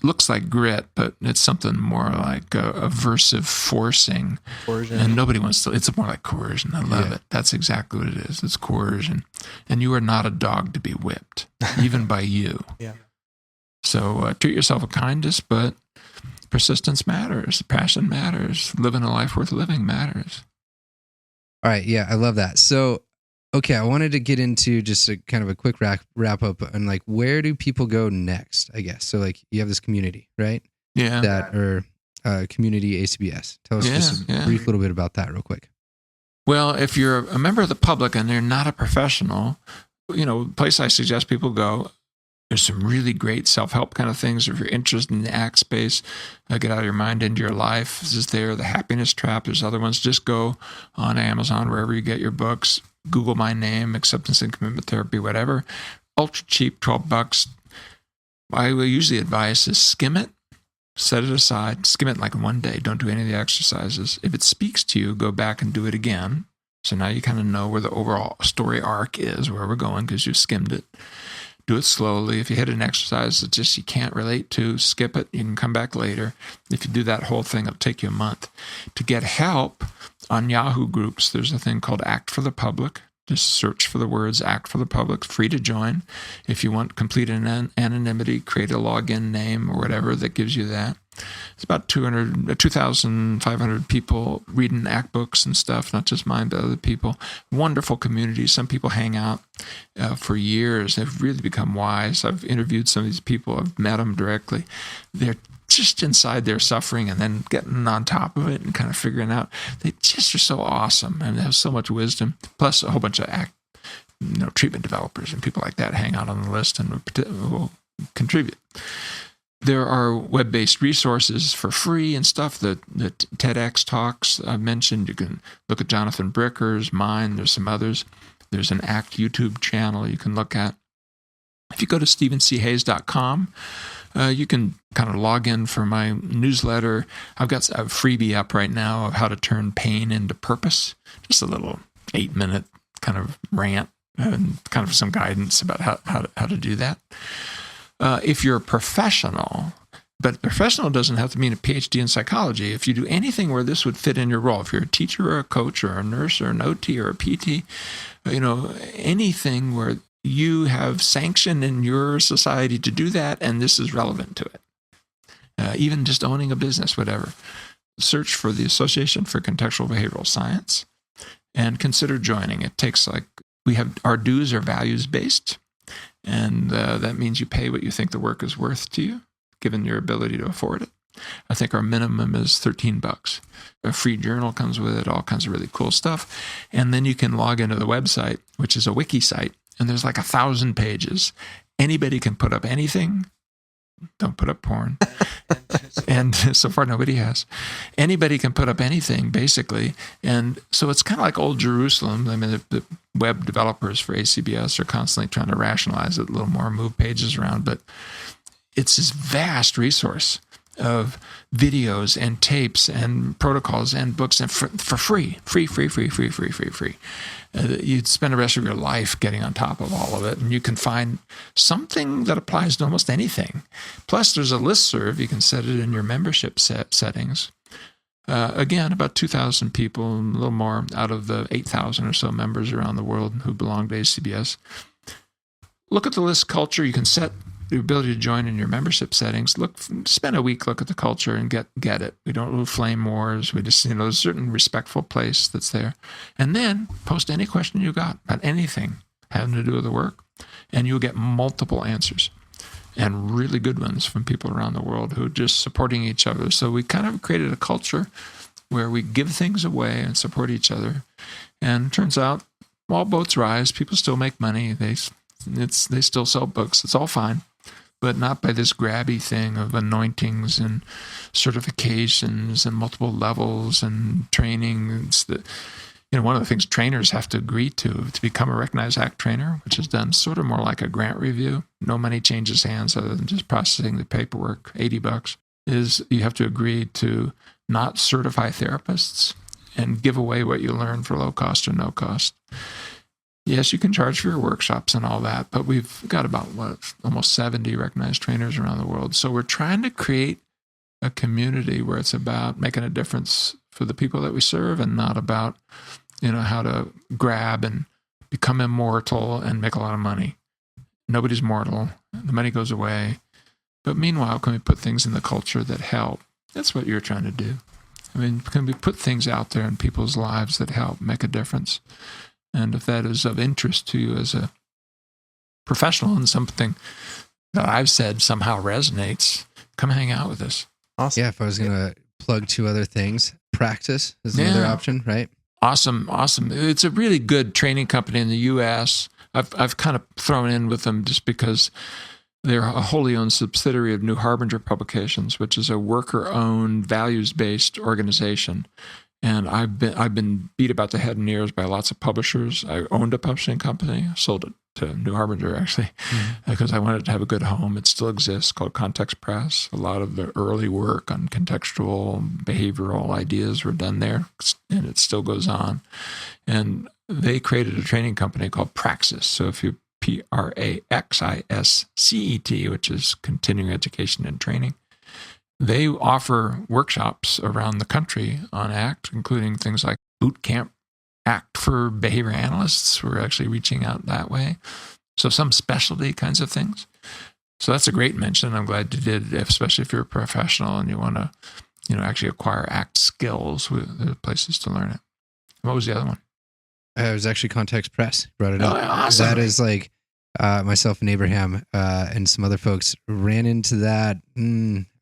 looks like grit, but it's something more like aversive forcing. Coercion. And nobody wants to, it's more like coercion. I love it. That's exactly what it is. It's coercion. And you are not a dog to be whipped, even by you. Yeah. So treat yourself with kindness, but persistence matters. Passion matters. Living a life worth living matters. All right. Yeah, I love that. So, okay, I wanted to get into just a kind of a quick wrap up on like, where do people go next, I guess? So like you have this community, right? Yeah. That or community ACBS. Tell us just a brief little bit about that real quick. Well, if you're a member of the public and you're not a professional, the place I suggest people go, there's some really great self-help kind of things. If you're interested in the ACT space, get out of your mind into your life. This is there. The Happiness Trap. There's other ones. Just go on Amazon, wherever you get your books. Google my name, acceptance and commitment therapy, whatever. Ultra cheap, $12. I will usually advise is skim it, set it aside, skim it like one day. Don't do any of the exercises. If it speaks to you, go back and do it again. So now you kind of know where the overall story arc is, where we're going because you skimmed it. Do it slowly. If you hit an exercise that just you can't relate to, skip it. You can come back later. If you do that whole thing, it'll take you a month. To get help on Yahoo groups, there's a thing called Act for the Public. Just search for the words Act for the Public. Free to join. If you want complete anonymity, create a login name or whatever that gives you that. It's about 2,500 people reading ACT books and stuff, not just mine, but other people. Wonderful community. Some people hang out for years. They've really become wise. I've interviewed some of these people. I've met them directly. They're just inside their suffering and then getting on top of it and kind of figuring out. They just are so awesome and they have so much wisdom. Plus a whole bunch of ACT, treatment developers and people like that hang out on the list and will contribute. There are web-based resources for free and stuff. The TEDx talks I've mentioned. You can look at Jonathan Bricker's, mine. There's some others. There's an ACT YouTube channel you can look at. If you go to stephenchayes.com, you can kind of log in for my newsletter. I've got a freebie up right now of how to turn pain into purpose. Just a little 8-minute kind of rant and kind of some guidance about how to do that. If you're a professional, but professional doesn't have to mean a PhD in psychology. If you do anything where this would fit in your role, if you're a teacher or a coach or a nurse or an OT or a PT, anything where you have sanction in your society to do that and this is relevant to it. Even just owning a business, whatever. Search for the Association for Contextual Behavioral Science and consider joining. It takes we have our dues are values based. And that means you pay what you think the work is worth to you, given your ability to afford it. I think our minimum is $13. A free journal comes with it, all kinds of really cool stuff. And then you can log into the website, which is a wiki site, and there's 1,000 pages. Anybody can put up anything. Don't put up porn. And so far, nobody has. Anybody can put up anything, basically. And so it's kind of like old Jerusalem. I mean, the web developers for ACBS are constantly trying to rationalize it a little more, move pages around. But it's this vast resource. of videos and tapes and protocols and books and for free. You'd spend the rest of your life getting on top of all of it, and you can find something that applies to almost anything. Plus, there's a listserv. You can set it in your membership settings. Again, about 2,000 people, a little more, out of the 8,000 or so members around the world who belong to ACBS. Look at the list culture. You can set the ability to join in your membership settings. Spend a week, look at the culture and get it. We don't do flame wars. We just, there's a certain respectful place that's there. And then post any question you got about anything having to do with the work, and you'll get multiple answers, and really good ones from people around the world who are just supporting each other. So we kind of created a culture where we give things away and support each other. And it turns out all boats rise. People still make money. They still sell books. It's all fine, but not by this grabby thing of anointings and certifications and multiple levels and training. It's one of the things trainers have to agree to become a recognized ACT trainer, which is done sort of more like a grant review. No money changes hands other than just processing the paperwork, $80, is you have to agree to not certify therapists and give away what you learn for low cost or no cost. Yes, you can charge for your workshops and all that, but we've got about, almost 70 recognized trainers around the world. So we're trying to create a community where it's about making a difference for the people that we serve and not about, how to grab and become immortal and make a lot of money. Nobody's mortal. The money goes away. But meanwhile, can we put things in the culture that help? That's what you're trying to do. Can we put things out there in people's lives that help make a difference? And if that is of interest to you as a professional and something that I've said somehow resonates, come hang out with us. Awesome. Yeah, if I was going to plug two other things, Praxis is another option, right? Awesome. It's a really good training company in the U.S. I've kind of thrown in with them just because they're a wholly owned subsidiary of New Harbinger Publications, which is a worker-owned, values-based organization. And I've been beat about the head and ears by lots of publishers. I owned a publishing company. I sold it to New Harbinger, actually, because I wanted to have a good home. It still exists, called Context Press. A lot of the early work on contextual, behavioral ideas were done there, and it still goes on. And they created a training company called Praxis. So if you Praxiscet, which is continuing education and training, they offer workshops around the country on ACT, including things like boot camp ACT for behavior analysts. We're actually reaching out that way. So some specialty kinds of things. So that's a great mention. I'm glad you did, especially if you're a professional and you want to, actually acquire ACT skills. There are places to learn it. What was the other one? It was actually Context Press. Brought it up. Awesome. That is like myself and Abraham and some other folks ran into that, I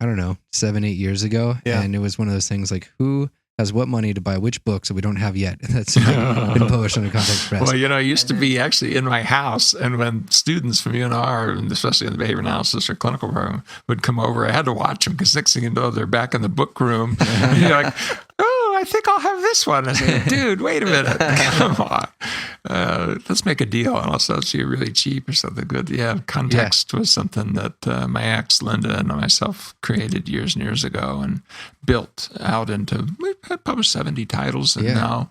don't know, 7-8 years ago. Yeah. And it was one of those things like, who has what money to buy which books that we don't have yet? That's been published under Context Press. Well, it used to be actually in my house. And when students from UNR, and especially in the behavior analysis or clinical program, would come over, I had to watch them because next thing you know, they're back in the book room. And you're like, I think I'll have this one. I said, dude, wait a minute. Come on. Let's make a deal. I'll sell to you really cheap or something good. Yeah, Context was something that my ex, Linda, and myself created years and years ago and built out into, we had published 70 titles. And now,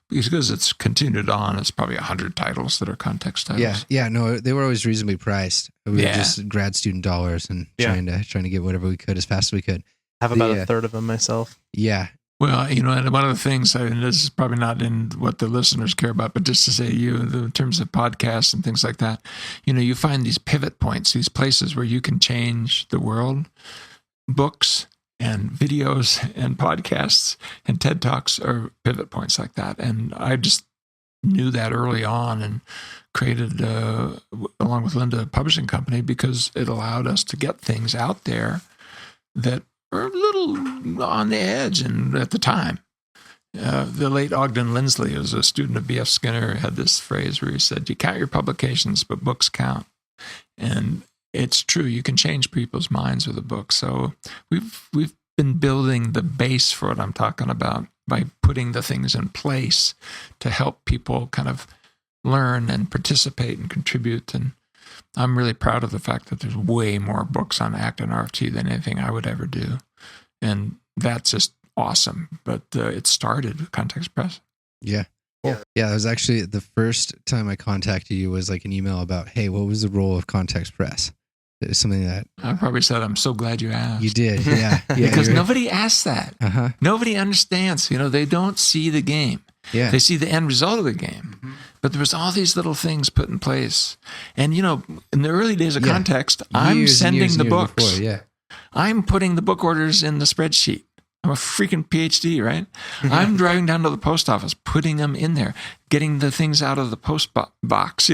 because it's continued on, it's probably 100 titles that are Context titles. Yeah. No, they were always reasonably priced. We were just grad student dollars and trying to get whatever we could as fast as we could. I have about a third of them myself. Yeah. Well, and one of the things, and this is probably not in what the listeners care about, but just to say in terms of podcasts and things like that, you find these pivot points, these places where you can change the world. Books and videos and podcasts and TED Talks are pivot points like that. And I just knew that early on and created, along with Linda, a publishing company because it allowed us to get things out there that were a little on the edge. And at the time, the late Ogden Lindsley, who was a student of B.F. Skinner, had this phrase where he said, "You count your publications, but books count." And it's true. You can change people's minds with a book. So we've been building the base for what I'm talking about by putting the things in place to help people kind of learn and participate and contribute. And I'm really proud of the fact that there's way more books on ACT and RFT than anything I would ever do. And that's just awesome. But it started with Context Press. Yeah. Cool. Yeah, it was actually the first time I contacted you was like an email about, hey, what was the role of Context Press? It was something that I probably said, I'm so glad you asked. you did. Yeah. Because nobody asks that. Uh-huh. Nobody understands. They don't see the game. Yeah. They see the end result of the game. Mm-hmm. But there was all these little things put in place. And, in the early days of Context, I'm sending the books. Before, yeah. I'm putting the book orders in the spreadsheet. I'm a freaking PhD, right? I'm driving down to the post office, putting them in there, getting the things out of the post box.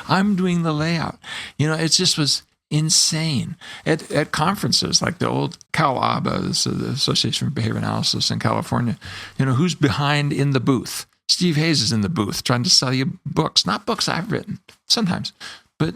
I'm doing the layout. It just was insane. At conferences like the old CalABA, the Association for Behavior Analysis in California, who's behind in the booth? Steve Hayes is in the booth trying to sell you books, not books I've written sometimes, but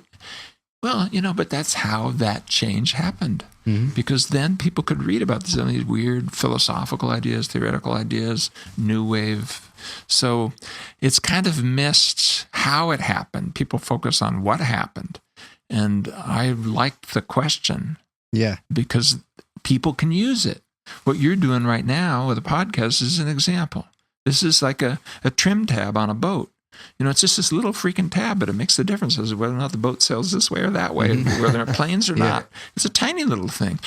that's how that change happened. Mm-hmm. Because then people could read about some of these weird philosophical ideas, theoretical ideas, new wave. So it's kind of missed how it happened. People focus on what happened. And I liked the question. Yeah. Because people can use it. What you're doing right now with a podcast is an example. This is like a trim tab on a boat. It's just this little freaking tab, but it makes the difference as to whether or not the boat sails this way or that way, whether there are planes or not. It's a tiny little thing.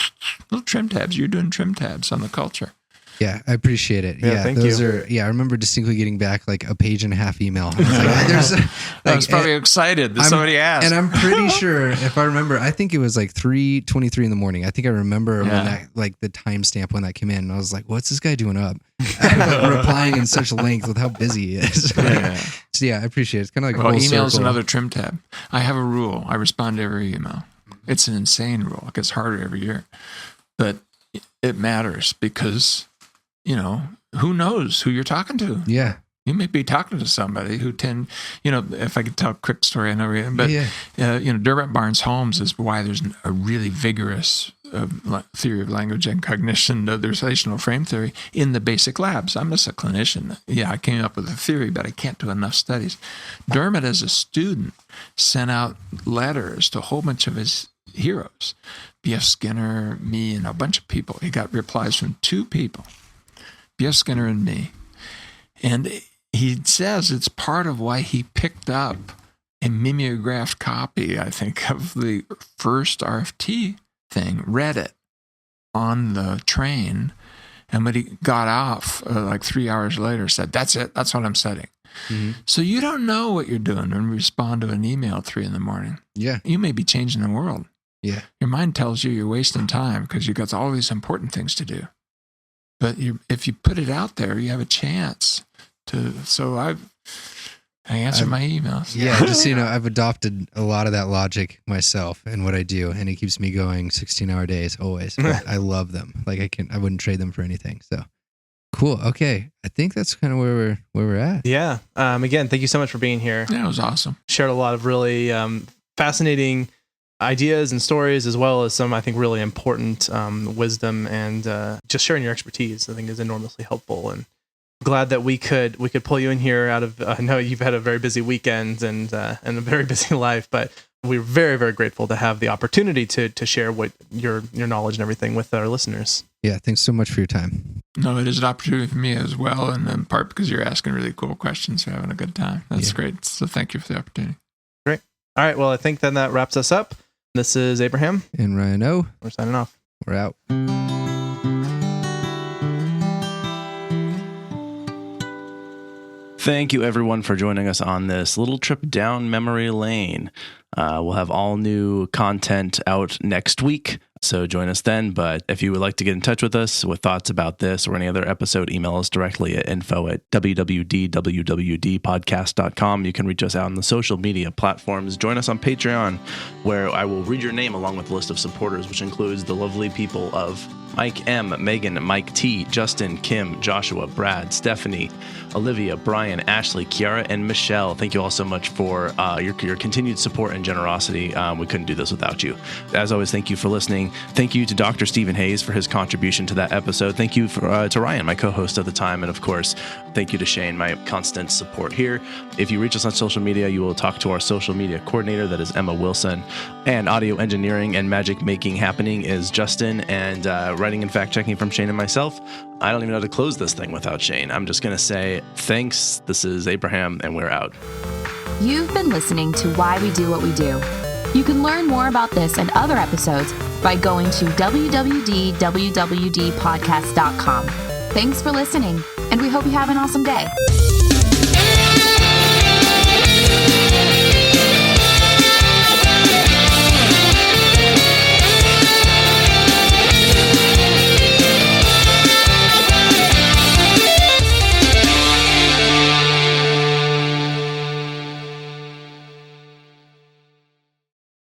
Little trim tabs. You're doing trim tabs on the culture. Yeah, I appreciate it. Yeah, thank those you. are. Yeah, I remember distinctly getting back like a page and a half email. I was like, I was probably excited that somebody asked. And I'm pretty sure, if I remember, I think it was like 3:23 in the morning. I think I remember when that, like the timestamp when that came in. And I was like, "What's this guy doing up?" Replying in such length with how busy he is. So I appreciate it. It's kind of like email is another trim tab. I have a rule. I respond to every email. It's an insane rule. It gets harder every year, but it matters because. Who knows who you're talking to? Yeah. You may be talking to somebody who if I could tell a quick story, I know, but, Dermot Barnes-Holmes is why there's a really vigorous theory of language and cognition, the relational frame theory in the basic labs. I'm just a clinician. Yeah, I came up with a theory, but I can't do enough studies. Dermot, as a student, sent out letters to a whole bunch of his heroes, B.F. Skinner, me, and a bunch of people. He got replies from 2 people. B.F. Skinner and me. And he says it's part of why he picked up a mimeographed copy, I think, of the first RFT thing, read it on the train, and when he got off, like 3 hours later, said, "That's it. That's what I'm studying." Mm-hmm. So you don't know what you're doing when you respond to an email at 3 a.m. Yeah. You may be changing the world. Yeah. Your mind tells you you're wasting time because you've got all these important things to do. But if you put it out there, you have a chance to. So I answer my emails. Yeah, just I've adopted a lot of that logic myself in what I do, and it keeps me going 16-hour days always. I love them. Like I wouldn't trade them for anything. So cool. Okay, I think that's kind of where we're at. Yeah. Again, thank you so much for being here. Yeah, it was awesome. Shared a lot of really fascinating ideas and stories, as well as some, I think, really important wisdom, and just sharing your expertise, I think, is enormously helpful. And glad that we could pull you in here out of. I know you've had a very busy weekend and a very busy life, but we're very, very grateful to have the opportunity to share what your knowledge and everything with our listeners. Yeah, thanks so much for your time. No, it is an opportunity for me as well, and in part because you're asking really cool questions, so having a good time. That's great. So thank you for the opportunity. Great. All right. Well, I think then that wraps us up. This is Abraham. And Ryan O. We're signing off. We're out. Thank you, everyone, for joining us on this little trip down memory lane. We'll have all new content out next week, so join us then. But if you would like to get in touch with us with thoughts about this or any other episode, email us directly at info@wwd.podcast.com. You can reach us out on the social media platforms. Join us on Patreon, where I will read your name along with a list of supporters, which includes the lovely people of Mike M, Megan, Mike T, Justin, Kim, Joshua, Brad, Stephanie, Olivia, Brian, Ashley, Kiara, and Michelle. Thank you all so much for your continued support and generosity. We couldn't do this without you. As always, thank you for listening. Thank you to Dr. Stephen Hayes for his contribution to that episode. Thank you to Ryan, my co-host at the time. And of course, thank you to Shane, my constant support here. If you reach us on social media, you will talk to our social media coordinator, that is Emma Wilson. And audio engineering and magic making happening is Justin, and writing and fact checking from Shane and myself. I don't even know how to close this thing without Shane. I'm just going to say thanks. This is Abraham, and we're out. You've been listening to Why We Do What We Do. You can learn more about this and other episodes by going to www.wwdpodcast.com. Thanks for listening, and we hope you have an awesome day.